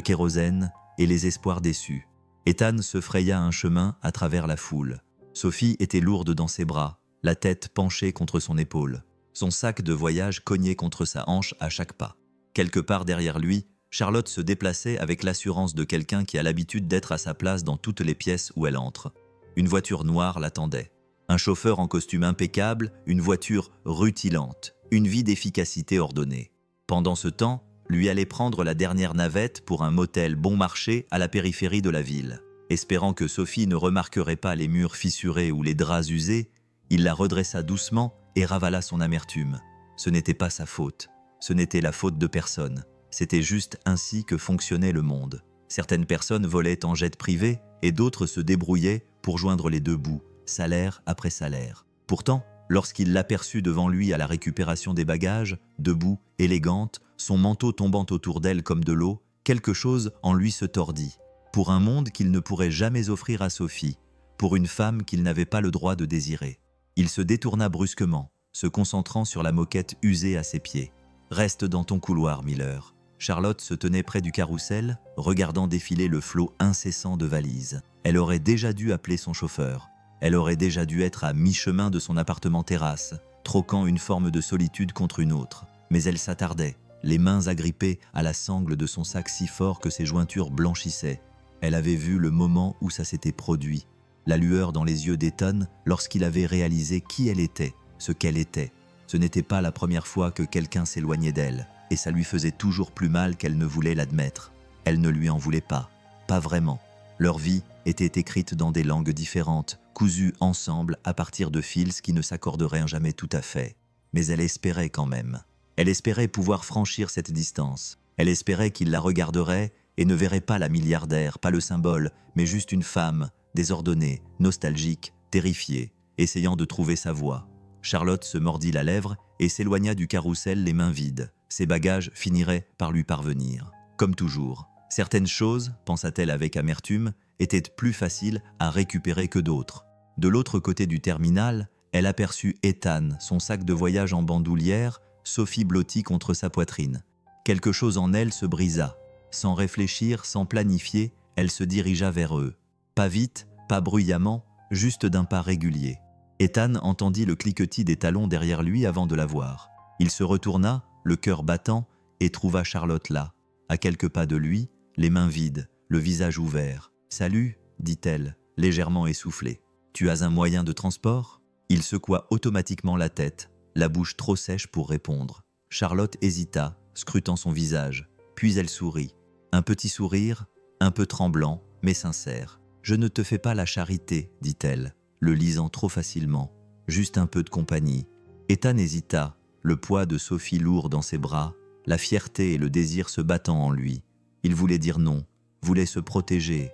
kérosène et les espoirs déçus. Ethan se fraya un chemin à travers la foule. Sophie était lourde dans ses bras, la tête penchée contre son épaule. Son sac de voyage cognait contre sa hanche à chaque pas. Quelque part derrière lui, Charlotte se déplaçait avec l'assurance de quelqu'un qui a l'habitude d'être à sa place dans toutes les pièces où elle entre. Une voiture noire l'attendait. Un chauffeur en costume impeccable, une voiture rutilante, une vie d'efficacité ordonnée. Pendant ce temps, lui allait prendre la dernière navette pour un motel bon marché à la périphérie de la ville. Espérant que Sophie ne remarquerait pas les murs fissurés ou les draps usés, il la redressa doucement et ravala son amertume. Ce n'était pas sa faute. Ce n'était la faute de personne. C'était juste ainsi que fonctionnait le monde. Certaines personnes volaient en jet privé et d'autres se débrouillaient pour joindre les deux bouts, salaire après salaire. Pourtant, lorsqu'il l'aperçut devant lui à la récupération des bagages, debout, élégante, son manteau tombant autour d'elle comme de l'eau, quelque chose en lui se tordit. Pour un monde qu'il ne pourrait jamais offrir à Sophie, pour une femme qu'il n'avait pas le droit de désirer. Il se détourna brusquement, se concentrant sur la moquette usée à ses pieds. « Reste dans ton couloir, Miller. » Charlotte se tenait près du carrousel, regardant défiler le flot incessant de valises. Elle aurait déjà dû appeler son chauffeur. Elle aurait déjà dû être à mi-chemin de son appartement-terrasse, troquant une forme de solitude contre une autre. Mais elle s'attardait, les mains agrippées à la sangle de son sac si fort que ses jointures blanchissaient. Elle avait vu le moment où ça s'était produit, la lueur dans les yeux d'Ethan lorsqu'il avait réalisé qui elle était, ce qu'elle était. Ce n'était pas la première fois que quelqu'un s'éloignait d'elle, et ça lui faisait toujours plus mal qu'elle ne voulait l'admettre. Elle ne lui en voulait pas vraiment. Leur vie était écrite dans des langues différentes, cousues ensemble à partir de fils qui ne s'accorderaient jamais tout à fait. Mais elle espérait quand même. Elle espérait pouvoir franchir cette distance. Elle espérait qu'il la regarderait et ne verrait pas la milliardaire, pas le symbole, mais juste une femme, désordonnée, nostalgique, terrifiée, essayant de trouver sa voie. Charlotte se mordit la lèvre et s'éloigna du carrousel les mains vides. Ses bagages finiraient par lui parvenir. Comme toujours, certaines choses, pensa-t-elle avec amertume, étaient plus faciles à récupérer que d'autres. De l'autre côté du terminal, elle aperçut Ethan, son sac de voyage en bandoulière, Sophie blottie contre sa poitrine. Quelque chose en elle se brisa. Sans réfléchir, sans planifier, elle se dirigea vers eux. Pas vite, pas bruyamment, juste d'un pas régulier. Ethan entendit le cliquetis des talons derrière lui avant de la voir. Il se retourna, le cœur battant, et trouva Charlotte là, à quelques pas de lui, les mains vides, le visage ouvert. « Salut » dit-elle, légèrement essoufflée. « Tu as un moyen de transport ?» Il secoua automatiquement la tête, la bouche trop sèche pour répondre. Charlotte hésita, scrutant son visage, puis elle sourit. Un petit sourire, un peu tremblant, mais sincère. « Je ne te fais pas la charité, dit-elle, le lisant trop facilement. Juste un peu de compagnie. » Ethan hésita, le poids de Sophie lourd dans ses bras, la fierté et le désir se battant en lui. Il voulait dire non, voulait se protéger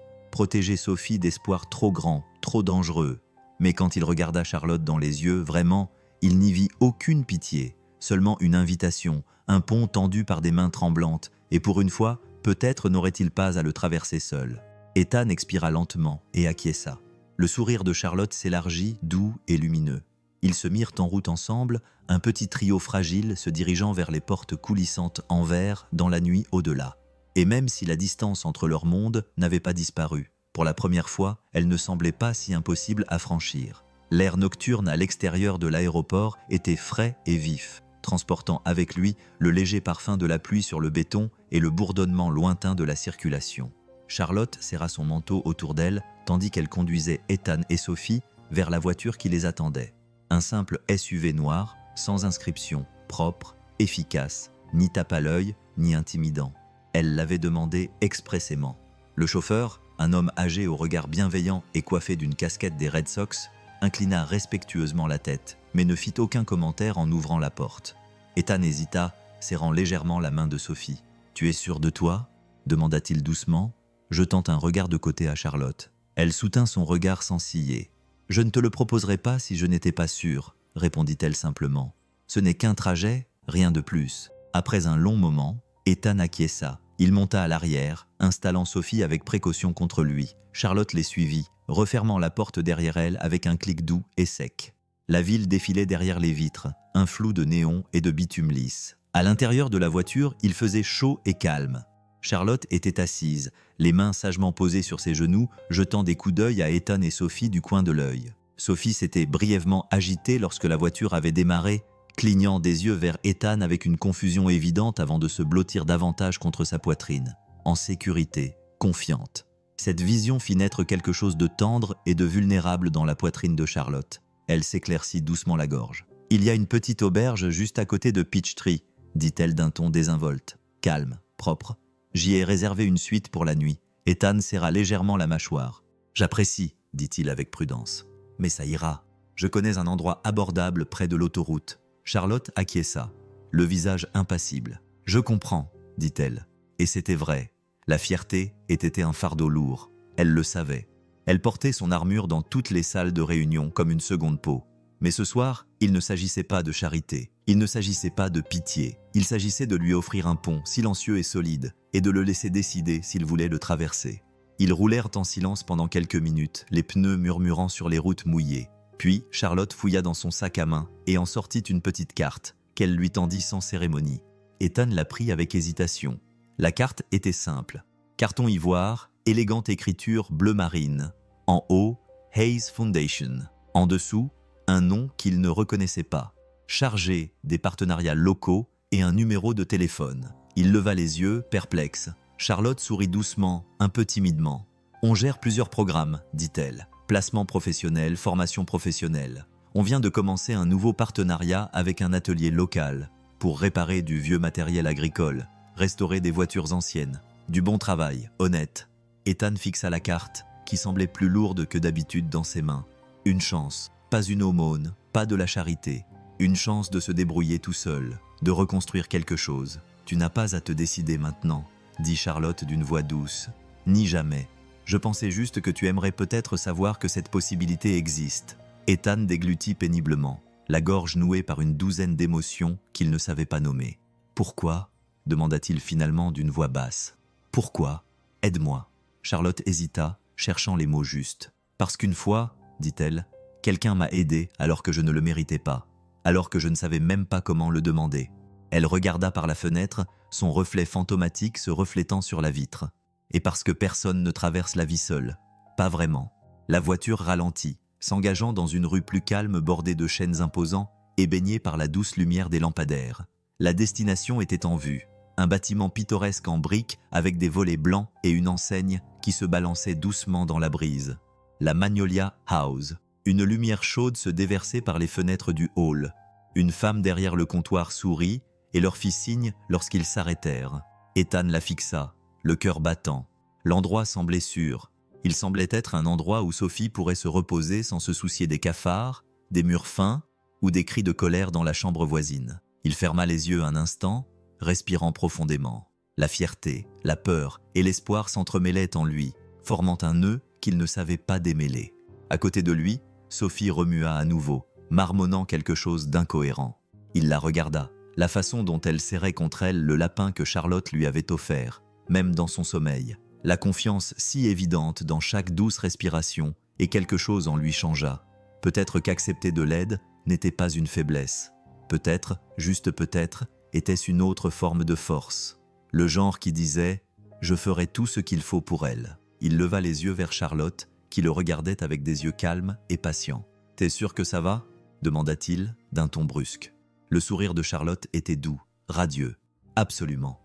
Sophie d'espoirs trop grands, trop dangereux. Mais quand il regarda Charlotte dans les yeux, vraiment, il n'y vit aucune pitié, seulement une invitation, un pont tendu par des mains tremblantes, et pour une fois, peut-être n'aurait-il pas à le traverser seul. Ethan expira lentement et acquiesça. Le sourire de Charlotte s'élargit, doux et lumineux. Ils se mirent en route ensemble, un petit trio fragile se dirigeant vers les portes coulissantes en verre dans la nuit au-delà. Et même si la distance entre leurs mondes n'avait pas disparu, pour la première fois, elle ne semblait pas si impossible à franchir. L'air nocturne à l'extérieur de l'aéroport était frais et vif, transportant avec lui le léger parfum de la pluie sur le béton et le bourdonnement lointain de la circulation. Charlotte serra son manteau autour d'elle, tandis qu'elle conduisait Ethan et Sophie vers la voiture qui les attendait. Un simple SUV noir, sans inscription, propre, efficace, ni tape à l'œil, ni intimidant. Elle l'avait demandé expressément. Le chauffeur, un homme âgé au regard bienveillant et coiffé d'une casquette des Red Sox, inclina respectueusement la tête, mais ne fit aucun commentaire en ouvrant la porte. Ethan hésita, serrant légèrement la main de Sophie. « Tu es sûr de toi ?» demanda-t-il doucement, jetant un regard de côté à Charlotte. Elle soutint son regard sans ciller. « Je ne te le proposerais pas si je n'étais pas sûre, » répondit-elle simplement. « Ce n'est qu'un trajet, rien de plus. » Après un long moment, Ethan acquiesça. Il monta à l'arrière, installant Sophie avec précaution contre lui. Charlotte les suivit, refermant la porte derrière elle avec un clic doux et sec. La ville défilait derrière les vitres, un flou de néons et de bitume lisse. À l'intérieur de la voiture, il faisait chaud et calme. Charlotte était assise, les mains sagement posées sur ses genoux, jetant des coups d'œil à Ethan et Sophie du coin de l'œil. Sophie s'était brièvement agitée lorsque la voiture avait démarré, clignant des yeux vers Ethan avec une confusion évidente avant de se blottir davantage contre sa poitrine. En sécurité, confiante. Cette vision fit naître quelque chose de tendre et de vulnérable dans la poitrine de Charlotte. Elle s'éclaircit doucement la gorge. « Il y a une petite auberge juste à côté de Peachtree », dit-elle d'un ton désinvolte. Calme, propre. J'y ai réservé une suite pour la nuit. Ethan serra légèrement la mâchoire. « J'apprécie, » dit-il avec prudence. « Mais ça ira. Je connais un endroit abordable près de l'autoroute. » Charlotte acquiesça, le visage impassible. « Je comprends, » dit-elle. Et c'était vrai. La fierté était un fardeau lourd. Elle le savait. Elle portait son armure dans toutes les salles de réunion comme une seconde peau. Mais ce soir, il ne s'agissait pas de charité. Il ne s'agissait pas de pitié. Il s'agissait de lui offrir un pont silencieux et solide et de le laisser décider s'il voulait le traverser. Ils roulèrent en silence pendant quelques minutes, les pneus murmurant sur les routes mouillées. Puis, Charlotte fouilla dans son sac à main et en sortit une petite carte, qu'elle lui tendit sans cérémonie. Ethan la prit avec hésitation. La carte était simple. Carton ivoire, élégante écriture bleu marine. En haut, Hayes Foundation. En dessous, un nom qu'il ne reconnaissait pas. Chargé des partenariats locaux et un numéro de téléphone. Il leva les yeux, perplexe. Charlotte sourit doucement, un peu timidement. « On gère plusieurs programmes, dit-elle. Placement professionnel, formation professionnelle. On vient de commencer un nouveau partenariat avec un atelier local pour réparer du vieux matériel agricole, restaurer des voitures anciennes. Du bon travail, honnête. » Ethan fixa la carte, qui semblait plus lourde que d'habitude dans ses mains. Une chance, pas une aumône, pas de la charité. Une chance de se débrouiller tout seul, de reconstruire quelque chose. « Tu n'as pas à te décider maintenant, » dit Charlotte d'une voix douce. « Ni jamais. Je pensais juste que tu aimerais peut-être savoir que cette possibilité existe. » Ethan déglutit péniblement, la gorge nouée par une douzaine d'émotions qu'il ne savait pas nommer. « Pourquoi ?» demanda-t-il finalement d'une voix basse. « Pourquoi ? Aide-moi. » Charlotte hésita, cherchant les mots justes. « Parce qu'une fois, dit-elle, quelqu'un m'a aidé alors que je ne le méritais pas, alors que je ne savais même pas comment le demander. » Elle regarda par la fenêtre, son reflet fantomatique se reflétant sur la vitre. Et parce que personne ne traverse la vie seul. Pas vraiment. La voiture ralentit, s'engageant dans une rue plus calme bordée de chênes imposants et baignée par la douce lumière des lampadaires. La destination était en vue. Un bâtiment pittoresque en briques avec des volets blancs et une enseigne qui se balançait doucement dans la brise. La Magnolia House. Une lumière chaude se déversait par les fenêtres du hall. Une femme derrière le comptoir sourit et leur fit signe lorsqu'ils s'arrêtèrent. Ethan la fixa, le cœur battant. L'endroit semblait sûr. Il semblait être un endroit où Sophie pourrait se reposer sans se soucier des cafards, des murs fins ou des cris de colère dans la chambre voisine. Il ferma les yeux un instant, respirant profondément. La fierté, la peur et l'espoir s'entremêlaient en lui, formant un nœud qu'il ne savait pas démêler. À côté de lui, Sophie remua à nouveau, marmonnant quelque chose d'incohérent. Il la regarda. La façon dont elle serrait contre elle le lapin que Charlotte lui avait offert, même dans son sommeil. La confiance si évidente dans chaque douce respiration, et quelque chose en lui changea. Peut-être qu'accepter de l'aide n'était pas une faiblesse. Peut-être, juste peut-être, était-ce une autre forme de force. Le genre qui disait « Je ferai tout ce qu'il faut pour elle ». Il leva les yeux vers Charlotte, qui le regardait avec des yeux calmes et patients. « T'es sûr que ça va ?» demanda-t-il d'un ton brusque. Le sourire de Charlotte était doux, radieux. Absolument.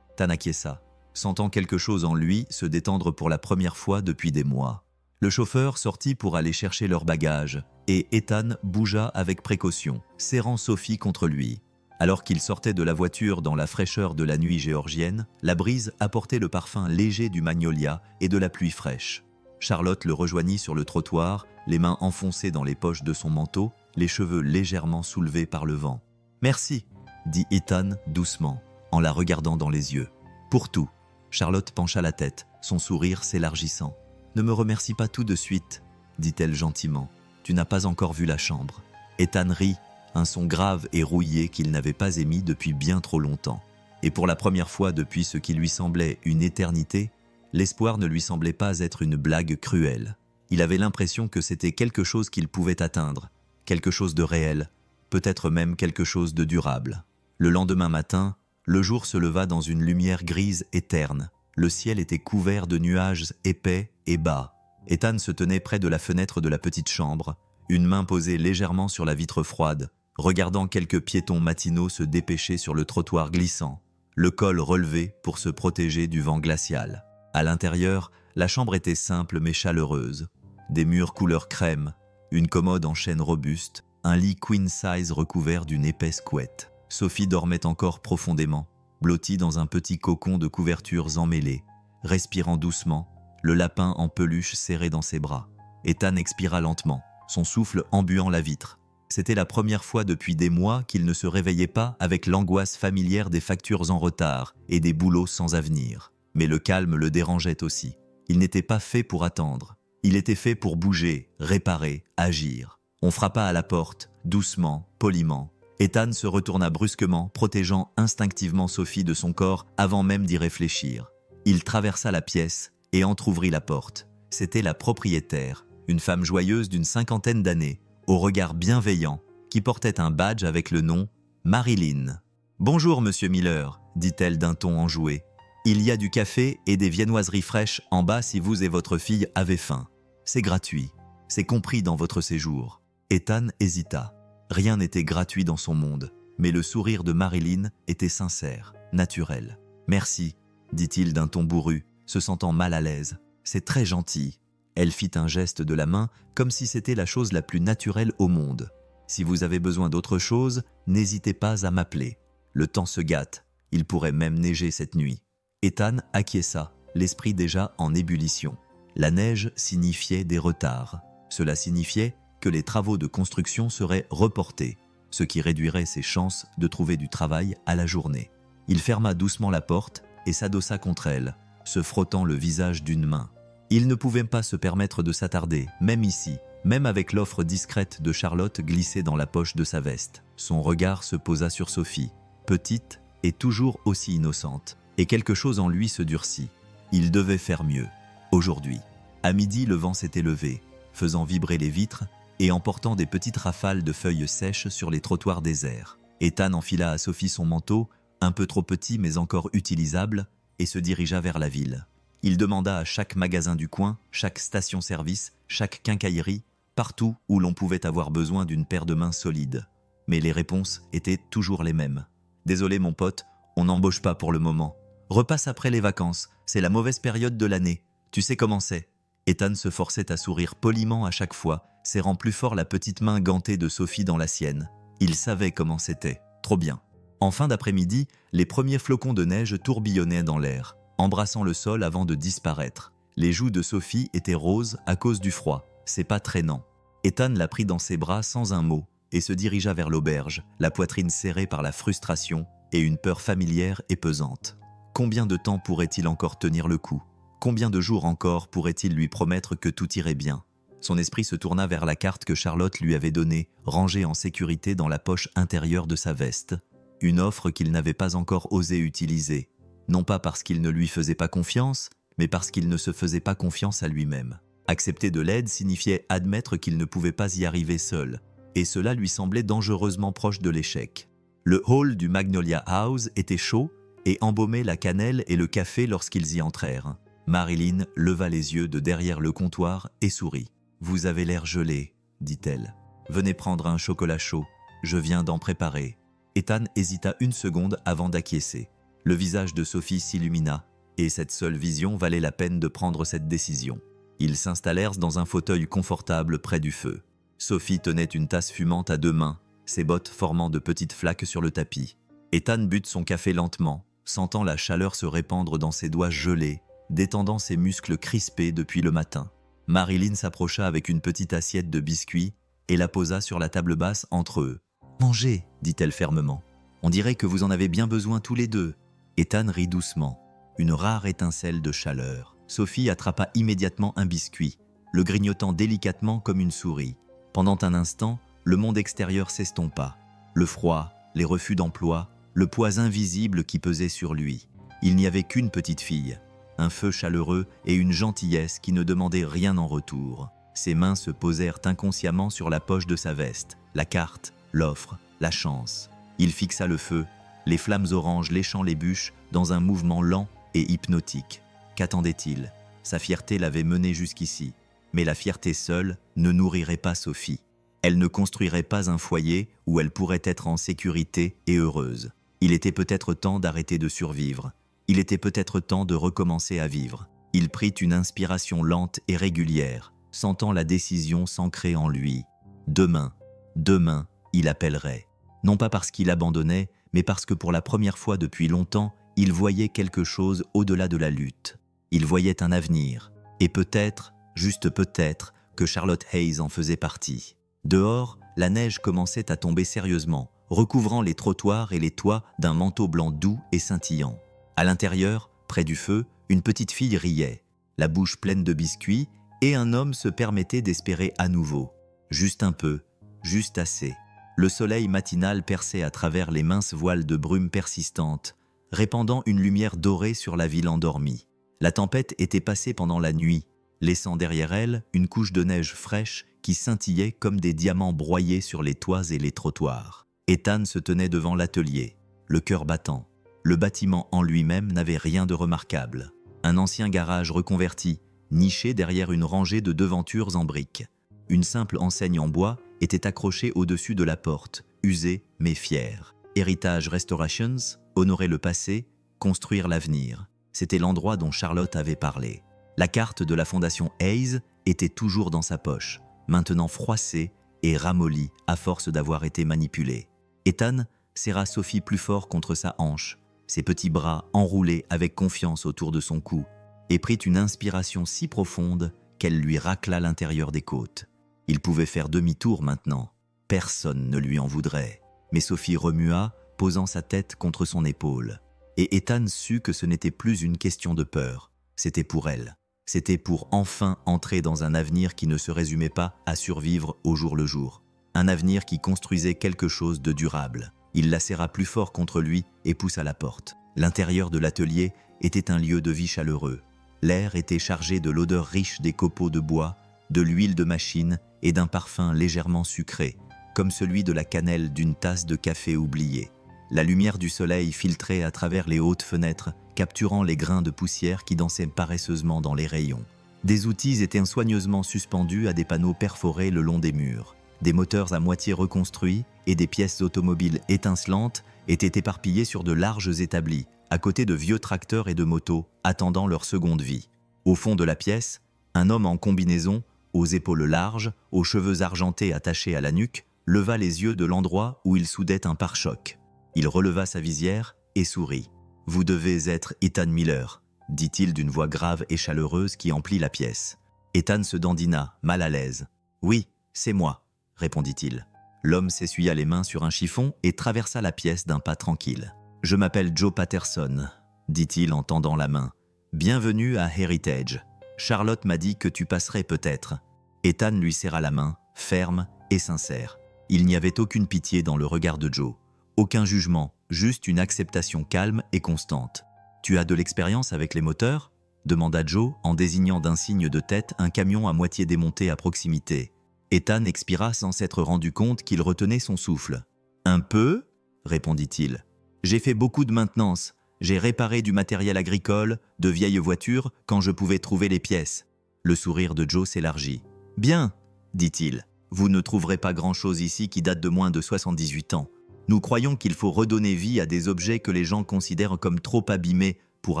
Tan acquiesça, sentant quelque chose en lui se détendre pour la première fois depuis des mois. Le chauffeur sortit pour aller chercher leurs bagages, et Ethan bougea avec précaution, serrant Sophie contre lui. Alors qu'il sortait de la voiture dans la fraîcheur de la nuit géorgienne, la brise apportait le parfum léger du magnolia et de la pluie fraîche. Charlotte le rejoignit sur le trottoir, les mains enfoncées dans les poches de son manteau, les cheveux légèrement soulevés par le vent. « Merci », dit Ethan doucement, en la regardant dans les yeux. « Pour tout. » Charlotte pencha la tête, son sourire s'élargissant. « Ne me remercie pas tout de suite, » dit-elle gentiment. « Tu n'as pas encore vu la chambre. » Ethan rit, un son grave et rouillé qu'il n'avait pas émis depuis bien trop longtemps. Et pour la première fois depuis ce qui lui semblait une éternité, l'espoir ne lui semblait pas être une blague cruelle. Il avait l'impression que c'était quelque chose qu'il pouvait atteindre, quelque chose de réel, peut-être même quelque chose de durable. Le lendemain matin, Le jour se leva dans une lumière grise et terne. Le ciel était couvert de nuages épais et bas. Ethan se tenait près de la fenêtre de la petite chambre, une main posée légèrement sur la vitre froide, regardant quelques piétons matinaux se dépêcher sur le trottoir glissant, le col relevé pour se protéger du vent glacial. À l'intérieur, la chambre était simple mais chaleureuse. Des murs couleur crème, une commode en chêne robuste, un lit queen size recouvert d'une épaisse couette. Sophie dormait encore profondément, blottie dans un petit cocon de couvertures emmêlées, respirant doucement, le lapin en peluche serré dans ses bras. Ethan expira lentement, son souffle embuant la vitre. C'était la première fois depuis des mois qu'il ne se réveillait pas avec l'angoisse familière des factures en retard et des boulots sans avenir. Mais le calme le dérangeait aussi. Il n'était pas fait pour attendre. Il était fait pour bouger, réparer, agir. On frappa à la porte, doucement, poliment. Ethan se retourna brusquement, protégeant instinctivement Sophie de son corps avant même d'y réfléchir. Il traversa la pièce et entr'ouvrit la porte. C'était la propriétaire, une femme joyeuse d'une 50aine d'années, au regard bienveillant, qui portait un badge avec le nom Marilyn. « Bonjour, monsieur Miller », dit-elle d'un ton enjoué. « Il y a du café et des viennoiseries fraîches en bas si vous et votre fille avez faim. C'est gratuit. C'est compris dans votre séjour. » Ethan hésita. Rien n'était gratuit dans son monde, mais le sourire de Marilyn était sincère, naturel. « Merci », dit-il d'un ton bourru, se sentant mal à l'aise. « C'est très gentil. » Elle fit un geste de la main comme si c'était la chose la plus naturelle au monde. « Si vous avez besoin d'autre chose, n'hésitez pas à m'appeler. Le temps se gâte. Il pourrait même neiger cette nuit. » Ethan acquiesça, l'esprit déjà en ébullition. La neige signifiait des retards. Cela signifiait que les travaux de construction seraient reportés, ce qui réduirait ses chances de trouver du travail à la journée. Il ferma doucement la porte et s'adossa contre elle, se frottant le visage d'une main. Il ne pouvait pas se permettre de s'attarder, même ici, même avec l'offre discrète de Charlotte glissée dans la poche de sa veste. Son regard se posa sur Sophie, petite et toujours aussi innocente, et quelque chose en lui se durcit. Il devait faire mieux, aujourd'hui. À midi, le vent s'était levé, faisant vibrer les vitres et emportant des petites rafales de feuilles sèches sur les trottoirs déserts. Ethan enfila à Sophie son manteau, un peu trop petit mais encore utilisable, et se dirigea vers la ville. Il demanda à chaque magasin du coin, chaque station-service, chaque quincaillerie, partout où l'on pouvait avoir besoin d'une paire de mains solides. Mais les réponses étaient toujours les mêmes. « Désolé mon pote, on n'embauche pas pour le moment. Repasse après les vacances, c'est la mauvaise période de l'année. Tu sais comment c'est. » Ethan se forçait à sourire poliment à chaque fois, serrant plus fort la petite main gantée de Sophie dans la sienne. Il savait comment c'était. Trop bien. En fin d'après-midi, les premiers flocons de neige tourbillonnaient dans l'air, embrassant le sol avant de disparaître. Les joues de Sophie étaient roses à cause du froid, ses pas traînants. Ethan la prit dans ses bras sans un mot et se dirigea vers l'auberge, la poitrine serrée par la frustration et une peur familière et pesante. Combien de temps pourrait-il encore tenir le coup? Combien de jours encore pourrait-il lui promettre que tout irait bien? Son esprit se tourna vers la carte que Charlotte lui avait donnée, rangée en sécurité dans la poche intérieure de sa veste. Une offre qu'il n'avait pas encore osé utiliser, non pas parce qu'il ne lui faisait pas confiance, mais parce qu'il ne se faisait pas confiance à lui-même. Accepter de l'aide signifiait admettre qu'il ne pouvait pas y arriver seul, et cela lui semblait dangereusement proche de l'échec. Le hall du Magnolia House était chaud et embaumait la cannelle et le café lorsqu'ils y entrèrent. Marilyn leva les yeux de derrière le comptoir et sourit. « Vous avez l'air gelé, dit-elle. Venez prendre un chocolat chaud, je viens d'en préparer. » Ethan hésita une seconde avant d'acquiescer. Le visage de Sophie s'illumina, et cette seule vision valait la peine de prendre cette décision. Ils s'installèrent dans un fauteuil confortable près du feu. Sophie tenait une tasse fumante à deux mains, ses bottes formant de petites flaques sur le tapis. Ethan but son café lentement, sentant la chaleur se répandre dans ses doigts gelés, détendant ses muscles crispés depuis le matin. Marilyn s'approcha avec une petite assiette de biscuits et la posa sur la table basse entre eux. « Mangez, dit-elle fermement. On dirait que vous en avez bien besoin tous les deux. » Ethan rit doucement. Une rare étincelle de chaleur. Sophie attrapa immédiatement un biscuit, le grignotant délicatement comme une souris. Pendant un instant, le monde extérieur s'estompa. Le froid, les refus d'emploi, le poids invisible qui pesait sur lui. Il n'y avait qu'une petite fille, un feu chaleureux et une gentillesse qui ne demandaient rien en retour. Ses mains se posèrent inconsciemment sur la poche de sa veste, la carte, l'offre, la chance. Il fixa le feu les flammes oranges léchant les bûches dans un mouvement lent et hypnotique. Qu'attendait-il? Sa fierté l'avait mené jusqu'ici. Mais la fierté seule ne nourrirait pas Sophie. Elle ne construirait pas un foyer où elle pourrait être en sécurité et heureuse. Il était peut-être temps d'arrêter de survivre. Il était peut-être temps de recommencer à vivre. Il prit une inspiration lente et régulière, sentant la décision s'ancrer en lui. Demain, demain, il appellerait. Non pas parce qu'il abandonnait, mais parce que pour la première fois depuis longtemps, il voyait quelque chose au-delà de la lutte. Il voyait un avenir. Et peut-être, juste peut-être, que Charlotte Hayes en faisait partie. Dehors, la neige commençait à tomber sérieusement, recouvrant les trottoirs et les toits d'un manteau blanc doux et scintillant. À l'intérieur, près du feu, une petite fille riait, la bouche pleine de biscuits, et un homme se permettait d'espérer à nouveau. Juste un peu, juste assez. Le soleil matinal perçait à travers les minces voiles de brume persistante, répandant une lumière dorée sur la ville endormie. La tempête était passée pendant la nuit, laissant derrière elle une couche de neige fraîche qui scintillait comme des diamants broyés sur les toits et les trottoirs. Ethan se tenait devant l'atelier, le cœur battant. Le bâtiment en lui-même n'avait rien de remarquable. Un ancien garage reconverti, niché derrière une rangée de devantures en briques. Une simple enseigne en bois était accrochée au-dessus de la porte, usée mais fière. Heritage Restorations, honorer le passé, construire l'avenir. C'était l'endroit dont Charlotte avait parlé. La carte de la fondation Hayes était toujours dans sa poche, maintenant froissée et ramollie à force d'avoir été manipulée. Ethan serra Sophie plus fort contre sa hanche, ses petits bras enroulés avec confiance autour de son cou, et prit une inspiration si profonde qu'elle lui racla l'intérieur des côtes. Il pouvait faire demi-tour maintenant. Personne ne lui en voudrait. Mais Sophie remua, posant sa tête contre son épaule. Et Ethan sut que ce n'était plus une question de peur. C'était pour elle. C'était pour enfin entrer dans un avenir qui ne se résumait pas à survivre au jour le jour. Un avenir qui construisait quelque chose de durable. Il la serra plus fort contre lui et poussa la porte. L'intérieur de l'atelier était un lieu de vie chaleureux. L'air était chargé de l'odeur riche des copeaux de bois, de l'huile de machine et d'un parfum légèrement sucré, comme celui de la cannelle d'une tasse de café oubliée. La lumière du soleil filtrait à travers les hautes fenêtres, capturant les grains de poussière qui dansaient paresseusement dans les rayons. Des outils étaient soigneusement suspendus à des panneaux perforés le long des murs. Des moteurs à moitié reconstruits et des pièces automobiles étincelantes étaient éparpillées sur de larges établis, à côté de vieux tracteurs et de motos attendant leur seconde vie. Au fond de la pièce, un homme en combinaison, aux épaules larges, aux cheveux argentés attachés à la nuque, leva les yeux de l'endroit où il soudait un pare-choc. Il releva sa visière et sourit. « Vous devez être Ethan Miller », dit-il d'une voix grave et chaleureuse qui emplit la pièce. Ethan se dandina, mal à l'aise. « Oui, c'est moi », répondit-il. L'homme s'essuya les mains sur un chiffon et traversa la pièce d'un pas tranquille. « Je m'appelle Joe Patterson », dit-il en tendant la main. « Bienvenue à Heritage. Charlotte m'a dit que tu passerais peut-être. » Ethan lui serra la main, ferme et sincère. Il n'y avait aucune pitié dans le regard de Joe. Aucun jugement, juste une acceptation calme et constante. « Tu as de l'expérience avec les moteurs ?» demanda Joe en désignant d'un signe de tête un camion à moitié démonté à proximité. Ethan expira sans s'être rendu compte qu'il retenait son souffle. « Un peu ?» répondit-il. « J'ai fait beaucoup de maintenance. J'ai réparé du matériel agricole, de vieilles voitures, quand je pouvais trouver les pièces. » Le sourire de Joe s'élargit. « Bien, dit-il. Vous ne trouverez pas grand-chose ici qui date de moins de 78 ans. Nous croyons qu'il faut redonner vie à des objets que les gens considèrent comme trop abîmés pour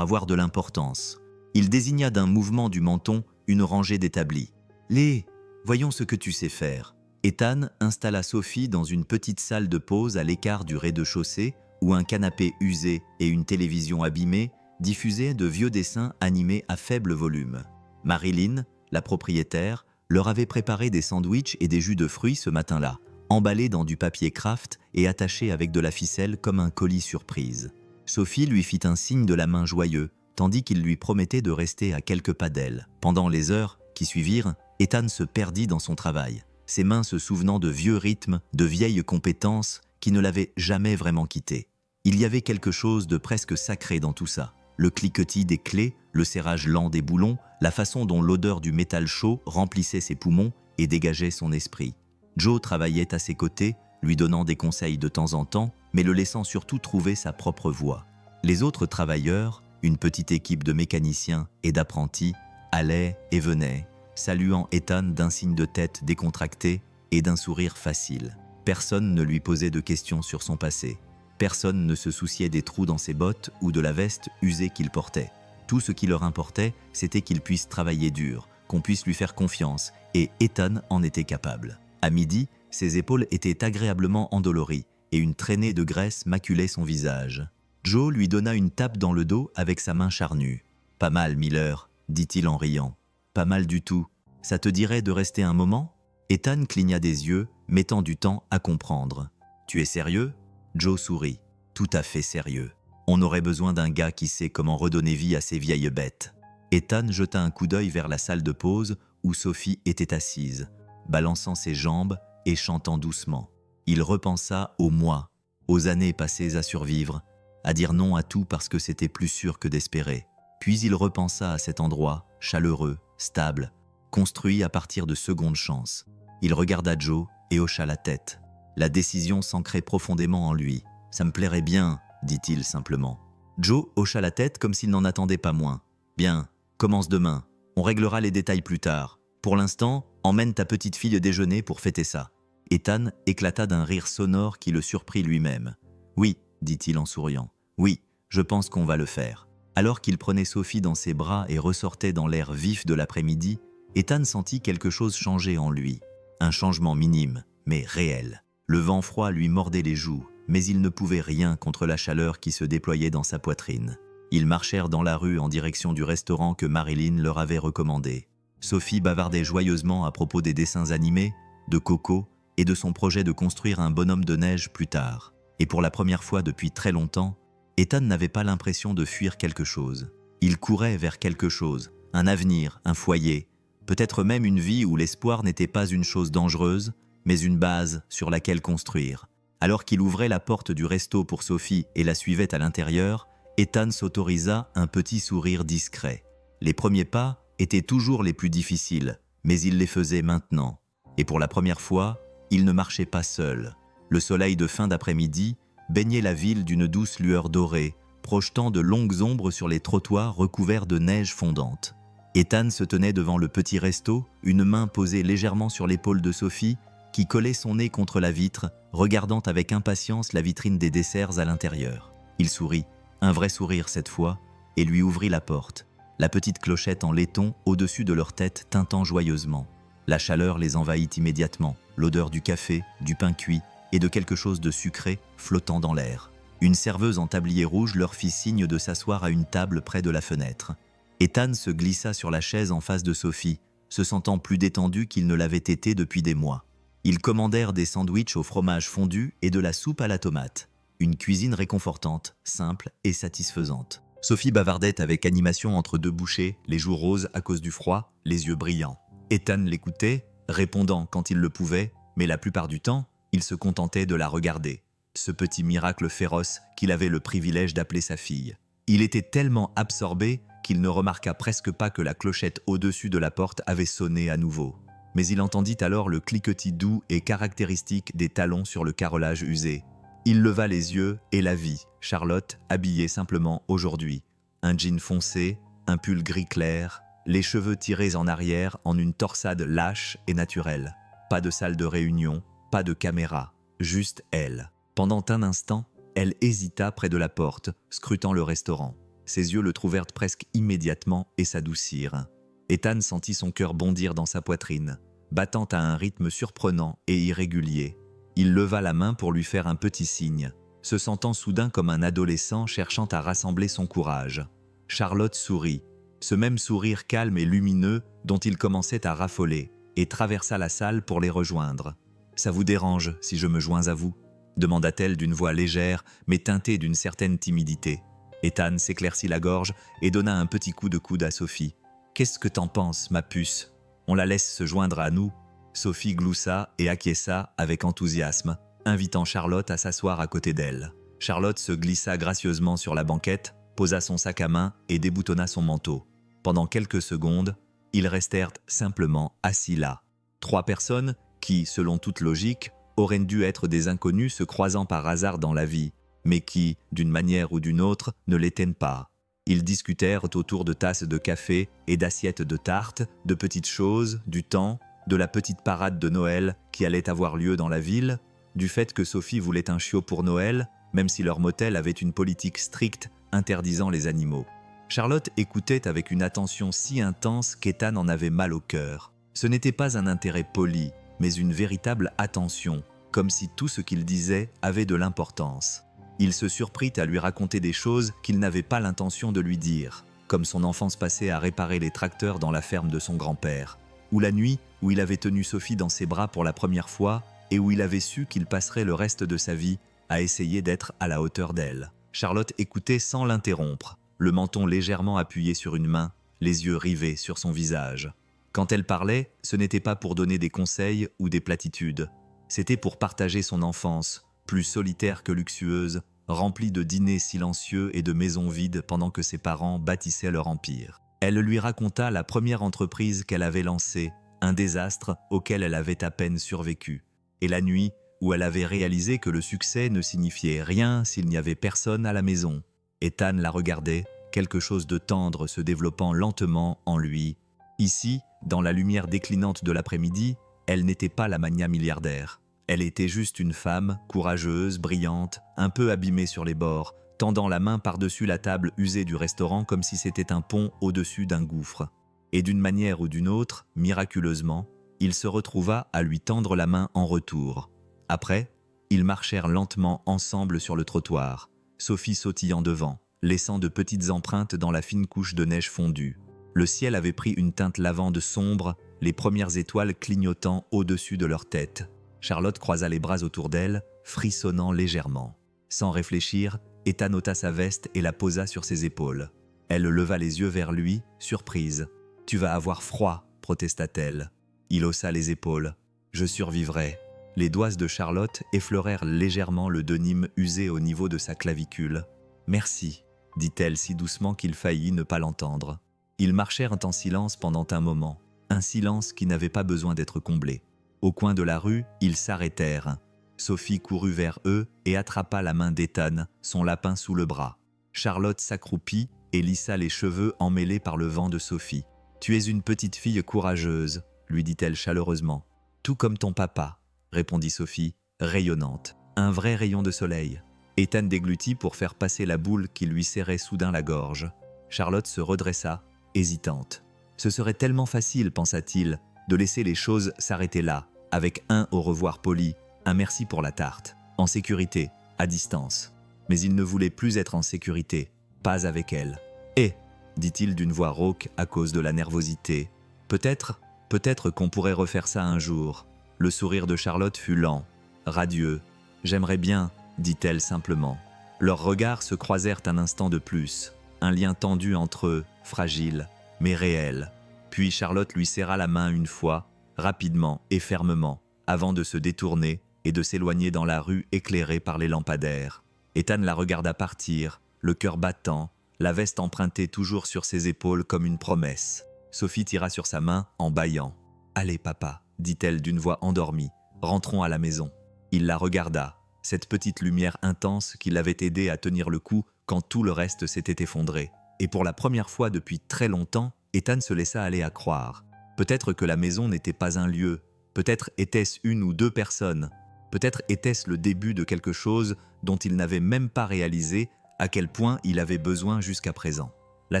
avoir de l'importance. » Il désigna d'un mouvement du menton une rangée d'établis. « Voyons ce que tu sais faire. » Ethan installa Sophie dans une petite salle de pause à l'écart du rez-de-chaussée où un canapé usé et une télévision abîmée diffusaient de vieux dessins animés à faible volume. Marilyn, la propriétaire, leur avait préparé des sandwichs et des jus de fruits ce matin-là, emballés dans du papier kraft et attachés avec de la ficelle comme un colis surprise. Sophie lui fit un signe de la main joyeux, tandis qu'il lui promettait de rester à quelques pas d'elle. Pendant les heures qui suivirent, Ethan se perdit dans son travail, ses mains se souvenant de vieux rythmes, de vieilles compétences qui ne l'avaient jamais vraiment quitté. Il y avait quelque chose de presque sacré dans tout ça. Le cliquetis des clés, le serrage lent des boulons, la façon dont l'odeur du métal chaud remplissait ses poumons et dégageait son esprit. Joe travaillait à ses côtés, lui donnant des conseils de temps en temps, mais le laissant surtout trouver sa propre voie. Les autres travailleurs, une petite équipe de mécaniciens et d'apprentis, allaient et venaient, saluant Ethan d'un signe de tête décontracté et d'un sourire facile. Personne ne lui posait de questions sur son passé. Personne ne se souciait des trous dans ses bottes ou de la veste usée qu'il portait. Tout ce qui leur importait, c'était qu'il puisse travailler dur, qu'on puisse lui faire confiance, et Ethan en était capable. À midi, ses épaules étaient agréablement endolories, et une traînée de graisse maculait son visage. Joe lui donna une tape dans le dos avec sa main charnue. « Pas mal, Miller, » dit-il en riant. « Pas mal du tout. Ça te dirait de rester un moment ?» Ethan cligna des yeux, mettant du temps à comprendre. « Tu es sérieux ?» Joe sourit. « Tout à fait sérieux. On aurait besoin d'un gars qui sait comment redonner vie à ces vieilles bêtes. » Ethan jeta un coup d'œil vers la salle de pause où Sophie était assise, balançant ses jambes et chantant doucement. Il repensa aux mois, aux années passées à survivre, à dire non à tout parce que c'était plus sûr que d'espérer. Puis il repensa à cet endroit, chaleureux, stable, construit à partir de secondes chances. Il regarda Joe et hocha la tête. La décision s'ancrait profondément en lui. « Ça me plairait bien », dit-il simplement. Joe hocha la tête comme s'il n'en attendait pas moins. « Bien, commence demain. On réglera les détails plus tard. Pour l'instant, emmène ta petite fille déjeuner pour fêter ça. » Ethan éclata d'un rire sonore qui le surprit lui-même. « Oui, » dit-il en souriant. « Oui, je pense qu'on va le faire. » Alors qu'il prenait Sophie dans ses bras et ressortait dans l'air vif de l'après-midi, Ethan sentit quelque chose changer en lui. Un changement minime, mais réel. Le vent froid lui mordait les joues, mais il ne pouvait rien contre la chaleur qui se déployait dans sa poitrine. Ils marchèrent dans la rue en direction du restaurant que Marilyn leur avait recommandé. Sophie bavardait joyeusement à propos des dessins animés, de Coco et de son projet de construire un bonhomme de neige plus tard. Et pour la première fois depuis très longtemps, Ethan n'avait pas l'impression de fuir quelque chose. Il courait vers quelque chose, un avenir, un foyer, peut-être même une vie où l'espoir n'était pas une chose dangereuse, mais une base sur laquelle construire. Alors qu'il ouvrait la porte du resto pour Sophie et la suivait à l'intérieur, Ethan s'autorisa un petit sourire discret. Les premiers pas étaient toujours les plus difficiles, mais il les faisait maintenant. Et pour la première fois, il ne marchait pas seul. Le soleil de fin d'après-midi baignait la ville d'une douce lueur dorée, projetant de longues ombres sur les trottoirs recouverts de neige fondante. Ethan se tenait devant le petit resto, une main posée légèrement sur l'épaule de Sophie, qui collait son nez contre la vitre, regardant avec impatience la vitrine des desserts à l'intérieur. Il sourit, un vrai sourire cette fois, et lui ouvrit la porte, la petite clochette en laiton au-dessus de leur tête tintant joyeusement. La chaleur les envahit immédiatement, l'odeur du café, du pain cuit et de quelque chose de sucré flottant dans l'air. Une serveuse en tablier rouge leur fit signe de s'asseoir à une table près de la fenêtre. Ethan se glissa sur la chaise en face de Sophie, se sentant plus détendu qu'il ne l'avait été depuis des mois. Ils commandèrent des sandwichs au fromage fondu et de la soupe à la tomate. Une cuisine réconfortante, simple et satisfaisante. Sophie bavardait avec animation entre deux bouchées, les joues roses à cause du froid, les yeux brillants. Ethan l'écoutait, répondant quand il le pouvait, mais la plupart du temps, il se contentait de la regarder. Ce petit miracle féroce qu'il avait le privilège d'appeler sa fille. Il était tellement absorbé qu'il ne remarqua presque pas que la clochette au-dessus de la porte avait sonné à nouveau. Mais il entendit alors le cliquetis doux et caractéristique des talons sur le carrelage usé. Il leva les yeux et la vit, Charlotte, habillée simplement aujourd'hui. Un jean foncé, un pull gris clair, les cheveux tirés en arrière en une torsade lâche et naturelle. Pas de salle de réunion, pas de caméra, juste elle. Pendant un instant, elle hésita près de la porte, scrutant le restaurant. Ses yeux le trouvèrent presque immédiatement et s'adoucirent. Ethan sentit son cœur bondir dans sa poitrine, battant à un rythme surprenant et irrégulier. Il leva la main pour lui faire un petit signe, se sentant soudain comme un adolescent cherchant à rassembler son courage. Charlotte sourit, ce même sourire calme et lumineux dont il commençait à raffoler, et traversa la salle pour les rejoindre. « Ça vous dérange si je me joins à vous ?» demanda-t-elle d'une voix légère mais teintée d'une certaine timidité. Ethan s'éclaircit la gorge et donna un petit coup de coude à Sophie. « Qu'est-ce que t'en penses, ma puce? On la laisse se joindre à nous ?» Sophie gloussa et acquiesça avec enthousiasme, invitant Charlotte à s'asseoir à côté d'elle. Charlotte se glissa gracieusement sur la banquette, posa son sac à main et déboutonna son manteau. Pendant quelques secondes, ils restèrent simplement assis là. Trois personnes qui, selon toute logique, auraient dû être des inconnus se croisant par hasard dans la vie, mais qui, d'une manière ou d'une autre, ne l'étaient pas. Ils discutèrent autour de tasses de café et d'assiettes de tartes, de petites choses, du temps, de la petite parade de Noël qui allait avoir lieu dans la ville, du fait que Sophie voulait un chiot pour Noël, même si leur motel avait une politique stricte interdisant les animaux. Charlotte écoutait avec une attention si intense qu'Ethan en avait mal au cœur. Ce n'était pas un intérêt poli, mais une véritable attention, comme si tout ce qu'il disait avait de l'importance. Il se surprit à lui raconter des choses qu'il n'avait pas l'intention de lui dire, comme son enfance passée à réparer les tracteurs dans la ferme de son grand-père, ou la nuit où il avait tenu Sophie dans ses bras pour la première fois et où il avait su qu'il passerait le reste de sa vie à essayer d'être à la hauteur d'elle. Charlotte écoutait sans l'interrompre, le menton légèrement appuyé sur une main, les yeux rivés sur son visage. Quand elle parlait, ce n'était pas pour donner des conseils ou des platitudes, c'était pour partager son enfance, plus solitaire que luxueuse, remplie de dîners silencieux et de maisons vides pendant que ses parents bâtissaient leur empire. Elle lui raconta la première entreprise qu'elle avait lancée, un désastre auquel elle avait à peine survécu, et la nuit où elle avait réalisé que le succès ne signifiait rien s'il n'y avait personne à la maison. Ethan la regardait, quelque chose de tendre se développant lentement en lui. Ici, dans la lumière déclinante de l'après-midi, elle n'était pas la mania milliardaire. Elle était juste une femme, courageuse, brillante, un peu abîmée sur les bords, tendant la main par-dessus la table usée du restaurant comme si c'était un pont au-dessus d'un gouffre. Et d'une manière ou d'une autre, miraculeusement, il se retrouva à lui tendre la main en retour. Après, ils marchèrent lentement ensemble sur le trottoir, Sophie sautillant devant, laissant de petites empreintes dans la fine couche de neige fondue. Le ciel avait pris une teinte lavande sombre, les premières étoiles clignotant au-dessus de leur tête. Charlotte croisa les bras autour d'elle, frissonnant légèrement. Sans réfléchir, Ethan ôta sa veste et la posa sur ses épaules. Elle leva les yeux vers lui, surprise. « Tu vas avoir froid », protesta-t-elle. Il haussa les épaules. « Je survivrai. » Les doigts de Charlotte effleurèrent légèrement le denim usé au niveau de sa clavicule. « Merci », dit-elle si doucement qu'il faillit ne pas l'entendre. Ils marchèrent en silence pendant un moment, un silence qui n'avait pas besoin d'être comblé. Au coin de la rue, ils s'arrêtèrent. Sophie courut vers eux et attrapa la main d'Ethan, son lapin sous le bras. Charlotte s'accroupit et lissa les cheveux emmêlés par le vent de Sophie. « Tu es une petite fille courageuse », lui dit-elle chaleureusement. « Tout comme ton papa », répondit Sophie, rayonnante. Un vrai rayon de soleil. Ethan déglutit pour faire passer la boule qui lui serrait soudain la gorge. Charlotte se redressa, hésitante. Ce serait tellement facile, pensa-t-il, de laisser les choses s'arrêter là, avec un au revoir poli, un merci pour la tarte, en sécurité, à distance. Mais il ne voulait plus être en sécurité, pas avec elle. « Eh !» dit-il d'une voix rauque à cause de la nervosité. « Peut-être qu'on pourrait refaire ça un jour. » Le sourire de Charlotte fut lent, radieux. « J'aimerais bien, » dit-elle simplement. Leurs regards se croisèrent un instant de plus, un lien tendu entre eux, fragile, mais réel. Puis Charlotte lui serra la main une fois, rapidement et fermement, avant de se détourner et de s'éloigner dans la rue éclairée par les lampadaires. Ethan la regarda partir, le cœur battant, la veste empruntée toujours sur ses épaules comme une promesse. Sophie tira sur sa main en bâillant. « Allez, papa », dit-elle d'une voix endormie, « rentrons à la maison. » Il la regarda, cette petite lumière intense qui l'avait aidé à tenir le coup quand tout le reste s'était effondré. Et pour la première fois depuis très longtemps, Ethan se laissa aller à croire. Peut-être que la maison n'était pas un lieu, peut-être était-ce une ou deux personnes, peut-être était-ce le début de quelque chose dont il n'avait même pas réalisé à quel point il avait besoin jusqu'à présent. La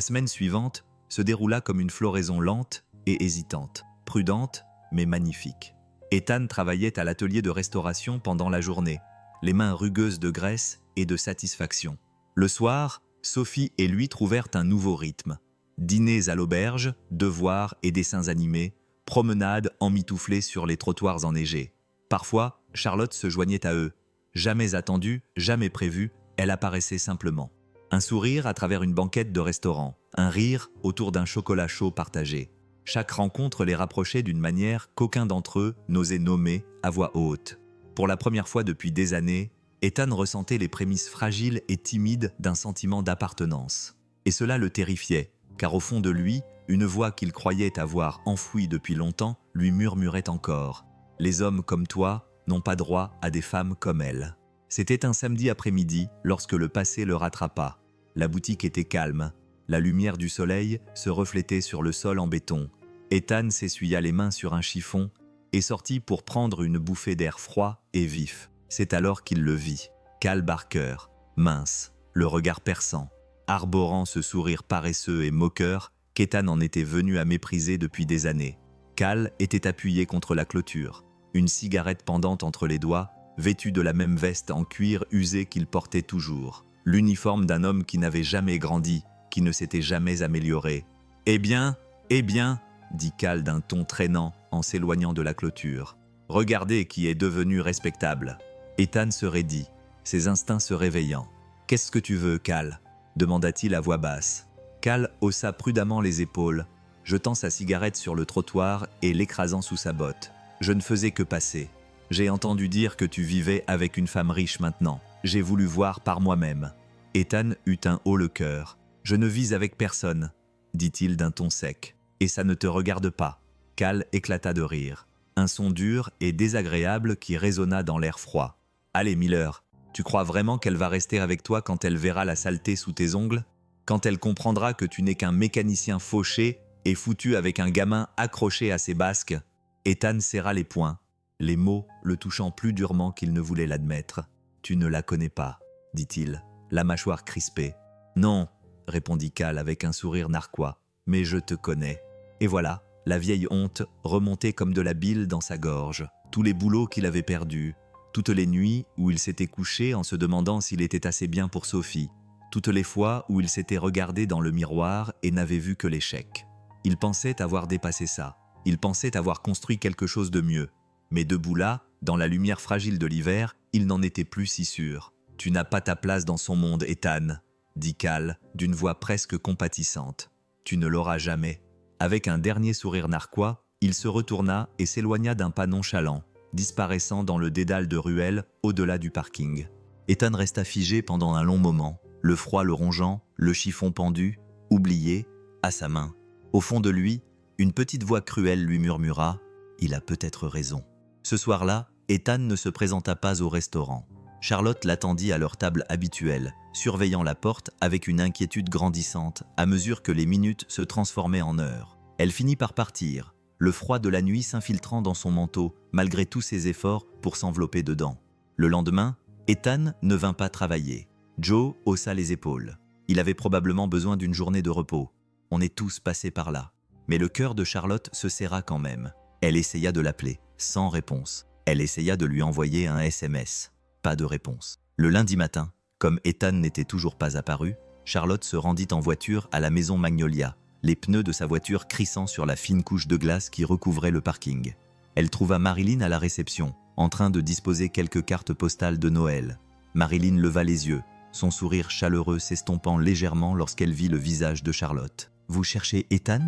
semaine suivante se déroula comme une floraison lente et hésitante, prudente mais magnifique. Ethan travaillait à l'atelier de restauration pendant la journée, les mains rugueuses de graisse et de satisfaction. Le soir, Sophie et lui trouvèrent un nouveau rythme. Dîners à l'auberge, devoirs et dessins animés, promenades emmitouflées sur les trottoirs enneigés. Parfois, Charlotte se joignait à eux. Jamais attendue, jamais prévue, elle apparaissait simplement. Un sourire à travers une banquette de restaurant, un rire autour d'un chocolat chaud partagé. Chaque rencontre les rapprochait d'une manière qu'aucun d'entre eux n'osait nommer à voix haute. Pour la première fois depuis des années, Ethan ressentait les prémices fragiles et timides d'un sentiment d'appartenance. Et cela le terrifiait, car au fond de lui, une voix qu'il croyait avoir enfouie depuis longtemps lui murmurait encore « Les hommes comme toi, n'ont pas droit à des femmes comme elle. C'était un samedi après-midi lorsque le passé le rattrapa. La boutique était calme. La lumière du soleil se reflétait sur le sol en béton. Ethan s'essuya les mains sur un chiffon et sortit pour prendre une bouffée d'air froid et vif. C'est alors qu'il le vit. Cal Barker, mince, le regard perçant, arborant ce sourire paresseux et moqueur qu'Ethan en était venu à mépriser depuis des années. Cal était appuyé contre la clôture, une cigarette pendante entre les doigts, vêtu de la même veste en cuir usé qu'il portait toujours. L'uniforme d'un homme qui n'avait jamais grandi, qui ne s'était jamais amélioré. « Eh bien, dit Cal d'un ton traînant en s'éloignant de la clôture. « Regardez qui est devenu respectable. » Ethan se raidit, ses instincts se réveillant. « Qu'est-ce que tu veux, Cal ?» demanda-t-il à voix basse. Cal haussa prudemment les épaules, jetant sa cigarette sur le trottoir et l'écrasant sous sa botte. « Je ne faisais que passer. J'ai entendu dire que tu vivais avec une femme riche maintenant. J'ai voulu voir par moi-même. » Ethan eut un haut le cœur. « Je ne vis avec personne, » dit-il d'un ton sec. « Et ça ne te regarde pas. » Cal éclata de rire. Un son dur et désagréable qui résonna dans l'air froid. « Allez, Miller, tu crois vraiment qu'elle va rester avec toi quand elle verra la saleté sous tes ongles? Quand elle comprendra que tu n'es qu'un mécanicien fauché et foutu avec un gamin accroché à ses basques ?» Ethan serra les poings, les mots le touchant plus durement qu'il ne voulait l'admettre. « Tu ne la connais pas, » dit-il, la mâchoire crispée. « Non, » répondit Cal avec un sourire narquois, « mais je te connais. » Et voilà, la vieille honte remontait comme de la bile dans sa gorge. Tous les boulots qu'il avait perdus, toutes les nuits où il s'était couché en se demandant s'il était assez bien pour Sophie, toutes les fois où il s'était regardé dans le miroir et n'avait vu que l'échec. Il pensait avoir dépassé ça. Il pensait avoir construit quelque chose de mieux. Mais debout là, dans la lumière fragile de l'hiver, il n'en était plus si sûr. « Tu n'as pas ta place dans son monde, Ethan, » dit Cal, d'une voix presque compatissante. « Tu ne l'auras jamais. » Avec un dernier sourire narquois, il se retourna et s'éloigna d'un pas nonchalant, disparaissant dans le dédale de ruelles au-delà du parking. Ethan resta figé pendant un long moment, le froid le rongeant, le chiffon pendu, oublié, à sa main. Au fond de lui, une petite voix cruelle lui murmura « Il a peut-être raison ». Ce soir-là, Ethan ne se présenta pas au restaurant. Charlotte l'attendit à leur table habituelle, surveillant la porte avec une inquiétude grandissante à mesure que les minutes se transformaient en heures. Elle finit par partir, le froid de la nuit s'infiltrant dans son manteau malgré tous ses efforts pour s'envelopper dedans. Le lendemain, Ethan ne vint pas travailler. Joe haussa les épaules. Il avait probablement besoin d'une journée de repos. On est tous passés par là. Mais le cœur de Charlotte se serra quand même. Elle essaya de l'appeler, sans réponse. Elle essaya de lui envoyer un SMS. Pas de réponse. Le lundi matin, comme Ethan n'était toujours pas apparu, Charlotte se rendit en voiture à la maison Magnolia, les pneus de sa voiture crissant sur la fine couche de glace qui recouvrait le parking. Elle trouva Marilyn à la réception, en train de disposer quelques cartes postales de Noël. Marilyn leva les yeux, son sourire chaleureux s'estompant légèrement lorsqu'elle vit le visage de Charlotte. « Vous cherchez Ethan ?»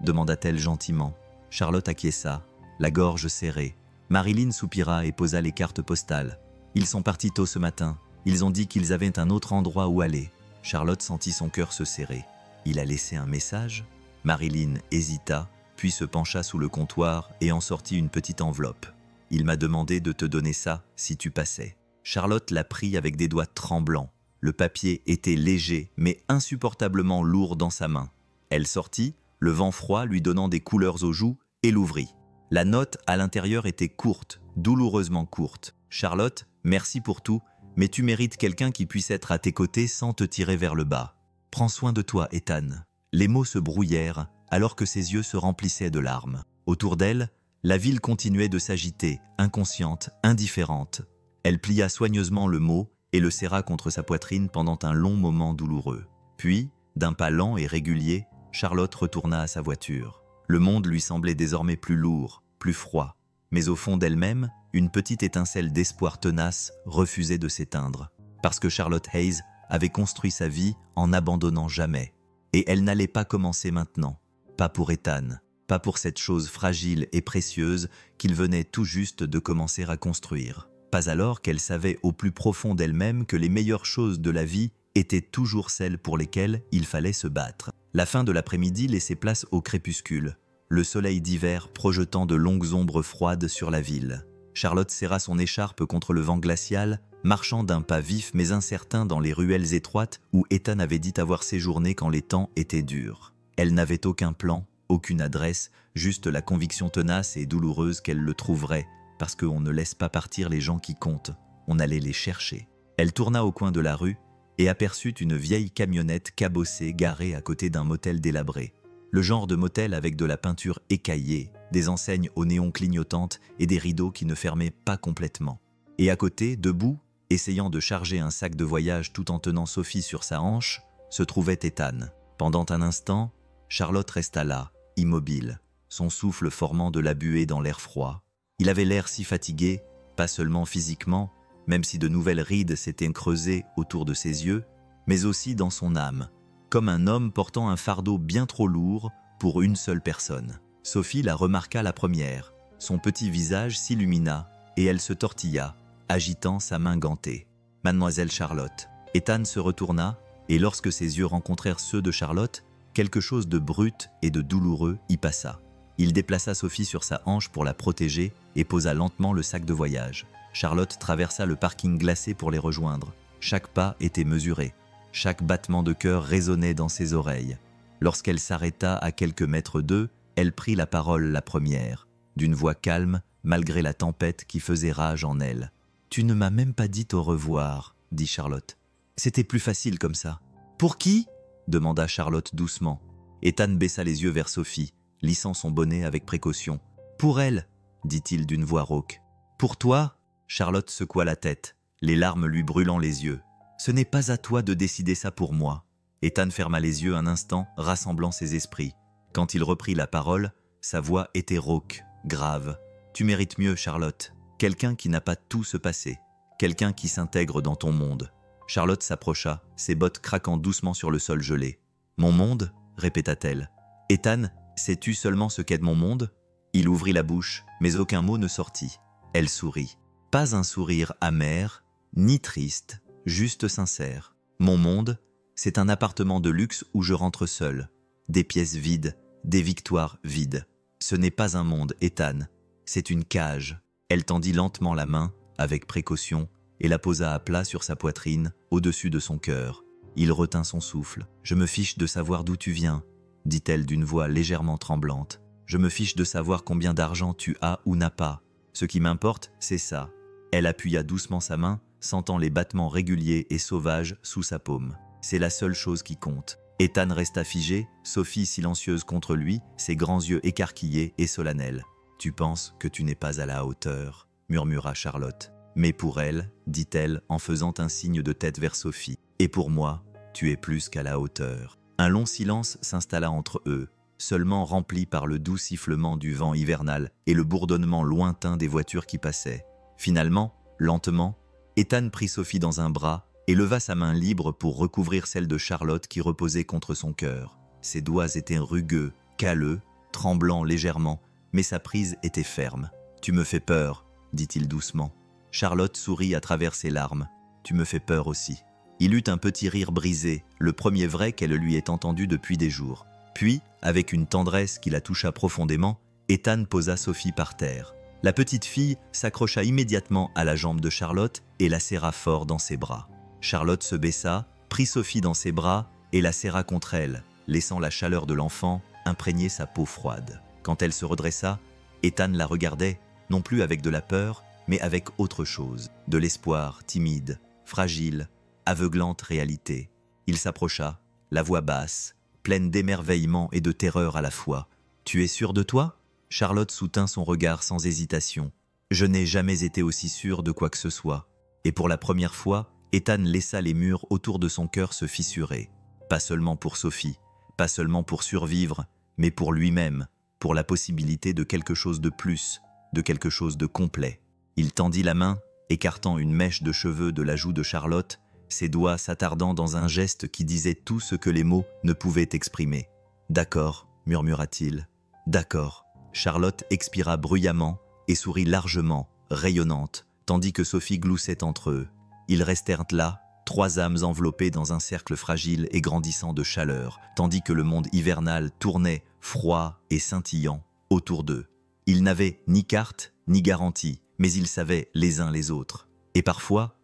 demanda-t-elle gentiment. Charlotte acquiesça, la gorge serrée. Marilyn soupira et posa les cartes postales. Ils sont partis tôt ce matin. Ils ont dit qu'ils avaient un autre endroit où aller. Charlotte sentit son cœur se serrer. Il a laissé un message? Marilyn hésita, puis se pencha sous le comptoir et en sortit une petite enveloppe. Il m'a demandé de te donner ça si tu passais. Charlotte la prit avec des doigts tremblants. Le papier était léger, mais insupportablement lourd dans sa main. Elle sortit, le vent froid lui donnant des couleurs aux joues, et l'ouvrit. La note à l'intérieur était courte, douloureusement courte. « Charlotte, merci pour tout, mais tu mérites quelqu'un qui puisse être à tes côtés sans te tirer vers le bas. Prends soin de toi, Ethan. » Les mots se brouillèrent alors que ses yeux se remplissaient de larmes. Autour d'elle, la ville continuait de s'agiter, inconsciente, indifférente. Elle plia soigneusement le mot et le serra contre sa poitrine pendant un long moment douloureux. Puis, d'un pas lent et régulier, Charlotte retourna à sa voiture. Le monde lui semblait désormais plus lourd, plus froid. Mais au fond d'elle-même, une petite étincelle d'espoir tenace refusait de s'éteindre. Parce que Charlotte Hayes avait construit sa vie en n'abandonnant jamais. Et elle n'allait pas commencer maintenant. Pas pour Ethan, pas pour cette chose fragile et précieuse qu'il venait tout juste de commencer à construire. Pas alors qu'elle savait au plus profond d'elle-même que les meilleures choses de la vie étaient toujours celles pour lesquelles il fallait se battre. La fin de l'après-midi laissait place au crépuscule, le soleil d'hiver projetant de longues ombres froides sur la ville. Charlotte serra son écharpe contre le vent glacial, marchant d'un pas vif mais incertain dans les ruelles étroites où Ethan avait dit avoir séjourné quand les temps étaient durs. Elle n'avait aucun plan, aucune adresse, juste la conviction tenace et douloureuse qu'elle le trouverait, parce qu'on ne laisse pas partir les gens qui comptent, on allait les chercher. Elle tourna au coin de la rue et aperçut une vieille camionnette cabossée garée à côté d'un motel délabré. Le genre de motel avec de la peinture écaillée, des enseignes aux néons clignotantes et des rideaux qui ne fermaient pas complètement. Et à côté, debout, essayant de charger un sac de voyage tout en tenant Sophie sur sa hanche, se trouvait Ethan. Pendant un instant, Charlotte resta là, immobile, son souffle formant de la buée dans l'air froid. Il avait l'air si fatigué, pas seulement physiquement, même si de nouvelles rides s'étaient creusées autour de ses yeux, mais aussi dans son âme, comme un homme portant un fardeau bien trop lourd pour une seule personne. Sophie la remarqua la première. Son petit visage s'illumina et elle se tortilla, agitant sa main gantée. « Mademoiselle Charlotte ». Ethan se retourna et lorsque ses yeux rencontrèrent ceux de Charlotte, quelque chose de brut et de douloureux y passa. Il déplaça Sophie sur sa hanche pour la protéger et posa lentement le sac de voyage. Charlotte traversa le parking glacé pour les rejoindre. Chaque pas était mesuré. Chaque battement de cœur résonnait dans ses oreilles. Lorsqu'elle s'arrêta à quelques mètres d'eux, elle prit la parole la première, d'une voix calme, malgré la tempête qui faisait rage en elle. « Tu ne m'as même pas dit au revoir, » dit Charlotte. « C'était plus facile comme ça. »« Pour qui ?» demanda Charlotte doucement. Ethan baissa les yeux vers Sophie, lissant son bonnet avec précaution. « Pour elle, » dit-il d'une voix rauque. « Pour toi ?» Charlotte secoua la tête, les larmes lui brûlant les yeux. « Ce n'est pas à toi de décider ça pour moi. » Ethan ferma les yeux un instant, rassemblant ses esprits. Quand il reprit la parole, sa voix était rauque, grave. « Tu mérites mieux, Charlotte. Quelqu'un qui n'a pas tout se passer. Quelqu'un qui s'intègre dans ton monde. » Charlotte s'approcha, ses bottes craquant doucement sur le sol gelé. « Mon monde ?» répéta-t-elle. « Ethan, sais-tu seulement ce qu'est mon monde ?» Il ouvrit la bouche, mais aucun mot ne sortit. Elle sourit. Pas un sourire amer, ni triste, juste sincère. « Mon monde, c'est un appartement de luxe où je rentre seul. Des pièces vides, des victoires vides. Ce n'est pas un monde, Ethan. C'est une cage. » Elle tendit lentement la main, avec précaution, et la posa à plat sur sa poitrine, au-dessus de son cœur. Il retint son souffle. « Je me fiche de savoir d'où tu viens, » dit-elle d'une voix légèrement tremblante. « Je me fiche de savoir combien d'argent tu as ou n'as pas. Ce qui m'importe, c'est ça. » Elle appuya doucement sa main, sentant les battements réguliers et sauvages sous sa paume. « C'est la seule chose qui compte. » Ethan resta figé, Sophie silencieuse contre lui, ses grands yeux écarquillés et solennels. « Tu penses que tu n'es pas à la hauteur, » murmura Charlotte. « Mais pour elle, dit-elle en faisant un signe de tête vers Sophie, et pour moi, tu es plus qu'à la hauteur. » Un long silence s'installa entre eux, seulement rempli par le doux sifflement du vent hivernal et le bourdonnement lointain des voitures qui passaient. Finalement, lentement, Ethan prit Sophie dans un bras et leva sa main libre pour recouvrir celle de Charlotte qui reposait contre son cœur. Ses doigts étaient rugueux, calleux, tremblants légèrement, mais sa prise était ferme. « Tu me fais peur, » dit-il doucement. Charlotte sourit à travers ses larmes. « Tu me fais peur aussi. » Il eut un petit rire brisé, le premier vrai qu'elle lui ait entendu depuis des jours. Puis, avec une tendresse qui la toucha profondément, Ethan posa Sophie par terre. La petite fille s'accrocha immédiatement à la jambe de Charlotte et la serra fort dans ses bras. Charlotte se baissa, prit Sophie dans ses bras et la serra contre elle, laissant la chaleur de l'enfant imprégner sa peau froide. Quand elle se redressa, Ethan la regardait, non plus avec de la peur, mais avec autre chose, de l'espoir timide, fragile, aveuglante réalité. Il s'approcha, la voix basse, pleine d'émerveillement et de terreur à la fois. « Tu es sûre de toi ?» Charlotte soutint son regard sans hésitation. « Je n'ai jamais été aussi sûre de quoi que ce soit. » Et pour la première fois, Ethan laissa les murs autour de son cœur se fissurer. Pas seulement pour Sophie, pas seulement pour survivre, mais pour lui-même, pour la possibilité de quelque chose de plus, de quelque chose de complet. Il tendit la main, écartant une mèche de cheveux de la joue de Charlotte, ses doigts s'attardant dans un geste qui disait tout ce que les mots ne pouvaient exprimer. « D'accord » murmura-t-il. « D'accord ». Charlotte expira bruyamment et sourit largement, rayonnante, tandis que Sophie gloussait entre eux. Ils restèrent là, trois âmes enveloppées dans un cercle fragile et grandissant de chaleur, tandis que le monde hivernal tournait, froid et scintillant, autour d'eux. Ils n'avaient ni carte, ni garantie, mais ils savaient les uns les autres. Et parfois,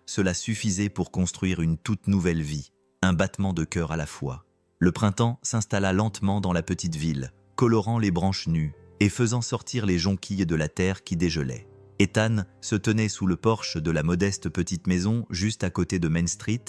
cela suffisait pour construire une toute nouvelle vie, un battement de cœur à la fois. Le printemps s'installa lentement dans la petite ville, colorant les branches nues et faisant sortir les jonquilles de la terre qui dégelaient. Ethan se tenait sous le porche de la modeste petite maison juste à côté de Main Street,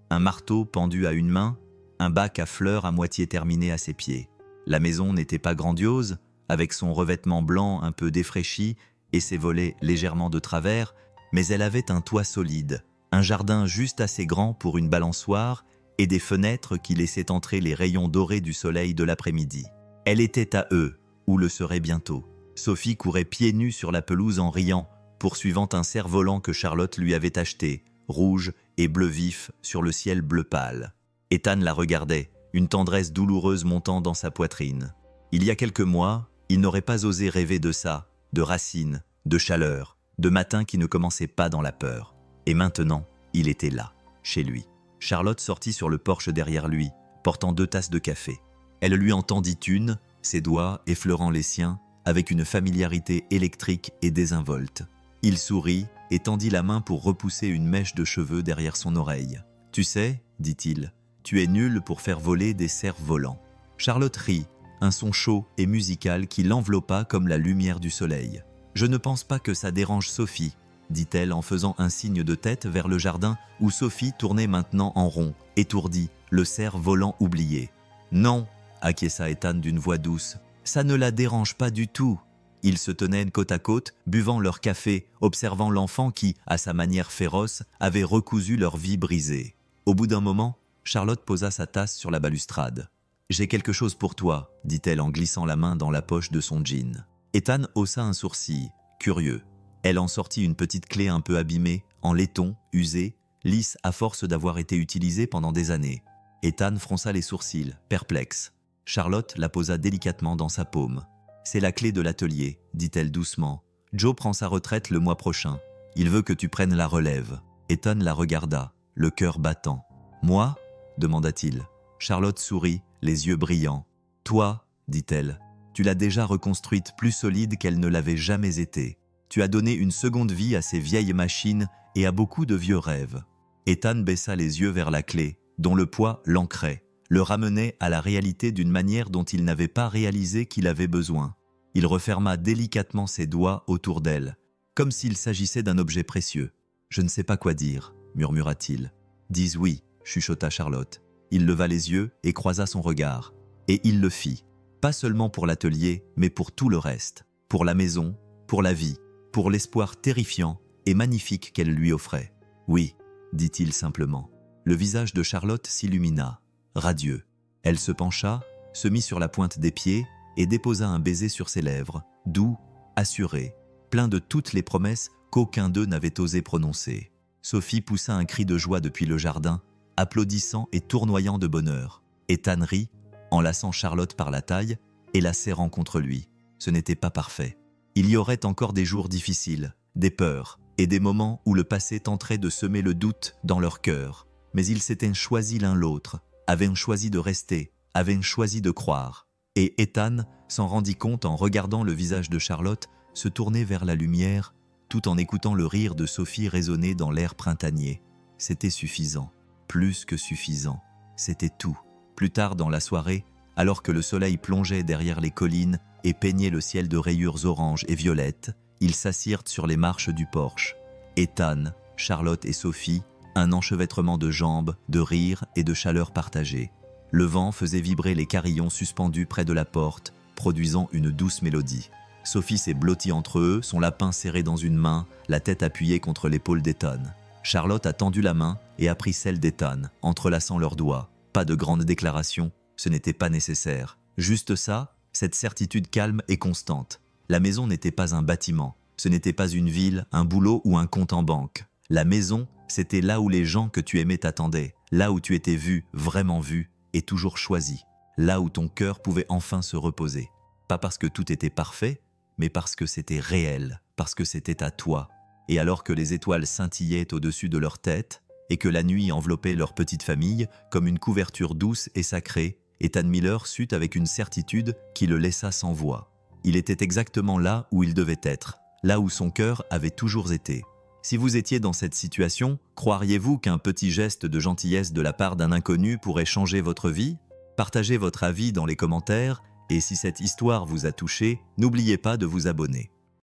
un marteau pendu à une main, un bac à fleurs à moitié terminé à ses pieds. La maison n'était pas grandiose, avec son revêtement blanc un peu défraîchi et ses volets légèrement de travers, mais elle avait un toit solide, un jardin juste assez grand pour une balançoire et des fenêtres qui laissaient entrer les rayons dorés du soleil de l'après-midi. Elle était à eux, ou le serait bientôt. Sophie courait pieds nus sur la pelouse en riant, poursuivant un cerf-volant que Charlotte lui avait acheté, rouge et bleu vif sur le ciel bleu pâle. Ethan la regardait, une tendresse douloureuse montant dans sa poitrine. Il y a quelques mois, il n'aurait pas osé rêver de ça, de racines, de chaleur, de matins qui ne commençaient pas dans la peur. Et maintenant, il était là, chez lui. Charlotte sortit sur le porche derrière lui, portant 2 tasses de café. Elle lui en tendit une, ses doigts effleurant les siens, avec une familiarité électrique et désinvolte. Il sourit et tendit la main pour repousser une mèche de cheveux derrière son oreille. « Tu sais, dit-il, tu es nul pour faire voler des cerfs-volants. » Charlotte rit, un son chaud et musical qui l'enveloppa comme la lumière du soleil. « Je ne pense pas que ça dérange Sophie, » dit-elle en faisant un signe de tête vers le jardin où Sophie tournait maintenant en rond, étourdie, le cerf-volant oublié. « Non, » acquiesça Ethan d'une voix douce, « ça ne la dérange pas du tout. » Ils se tenaient côte à côte, buvant leur café, observant l'enfant qui, à sa manière féroce, avait recousu leur vie brisée. Au bout d'un moment, Charlotte posa sa tasse sur la balustrade. « J'ai quelque chose pour toi, » dit-elle en glissant la main dans la poche de son jean. Ethan haussa un sourcil, curieux. Elle en sortit une petite clé un peu abîmée, en laiton, usée, lisse à force d'avoir été utilisée pendant des années. Ethan fronça les sourcils, perplexe. Charlotte la posa délicatement dans sa paume. « C'est la clé de l'atelier, » dit-elle doucement. « Joe prend sa retraite le mois prochain. Il veut que tu prennes la relève. » Ethan la regarda, le cœur battant. « Moi » demanda-t-il. Charlotte sourit, les yeux brillants. « Toi » dit-elle. « Tu l'as déjà reconstruite plus solide qu'elle ne l'avait jamais été. Tu as donné une seconde vie à ces vieilles machines et à beaucoup de vieux rêves. » Ethan baissa les yeux vers la clé, dont le poids l'ancrait, le ramenait à la réalité d'une manière dont il n'avait pas réalisé qu'il avait besoin. Il referma délicatement ses doigts autour d'elle, comme s'il s'agissait d'un objet précieux. « Je ne sais pas quoi dire, » murmura-t-il. « Dis oui, » chuchota Charlotte. Il leva les yeux et croisa son regard. Et il le fit, pas seulement pour l'atelier, mais pour tout le reste, pour la maison, pour la vie, pour l'espoir terrifiant et magnifique qu'elle lui offrait. « Oui, » dit-il simplement. Le visage de Charlotte s'illumina, radieux. Elle se pencha, se mit sur la pointe des pieds et déposa un baiser sur ses lèvres, doux, assuré, plein de toutes les promesses qu'aucun d'eux n'avait osé prononcer. Sophie poussa un cri de joie depuis le jardin, applaudissant et tournoyant de bonheur. Ethan rit, enlaçant Charlotte par la taille et la serrant contre lui. Ce n'était pas parfait. Il y aurait encore des jours difficiles, des peurs et des moments où le passé tenterait de semer le doute dans leur cœur. Mais ils s'étaient choisis l'un l'autre, avaient choisi de rester, avaient choisi de croire. Et Ethan s'en rendit compte en regardant le visage de Charlotte se tourner vers la lumière, tout en écoutant le rire de Sophie résonner dans l'air printanier. C'était suffisant, plus que suffisant. C'était tout. Plus tard dans la soirée, alors que le soleil plongeait derrière les collines et peignait le ciel de rayures oranges et violettes, ils s'assirent sur les marches du porche. Ethan, Charlotte et Sophie, un enchevêtrement de jambes, de rires et de chaleur partagée. Le vent faisait vibrer les carillons suspendus près de la porte, produisant une douce mélodie. Sophie s'est blottie entre eux, son lapin serré dans une main, la tête appuyée contre l'épaule d'Ethan. Charlotte a tendu la main et a pris celle d'Ethan, entrelaçant leurs doigts. Pas de grande déclaration, ce n'était pas nécessaire. Juste ça, cette certitude calme et constante. La maison n'était pas un bâtiment, ce n'était pas une ville, un boulot ou un compte en banque. La maison, c'était là où les gens que tu aimais t'attendaient, là où tu étais vu, vraiment vu, et toujours choisi, là où ton cœur pouvait enfin se reposer. Pas parce que tout était parfait, mais parce que c'était réel, parce que c'était à toi. Et alors que les étoiles scintillaient au-dessus de leur tête, et que la nuit enveloppait leur petite famille comme une couverture douce et sacrée, Ethan Miller sut avec une certitude qui le laissa sans voix. Il était exactement là où il devait être, là où son cœur avait toujours été. Si vous étiez dans cette situation, croiriez-vous qu'un petit geste de gentillesse de la part d'un inconnu pourrait changer votre vie? Partagez votre avis dans les commentaires et si cette histoire vous a touché, n'oubliez pas de vous abonner.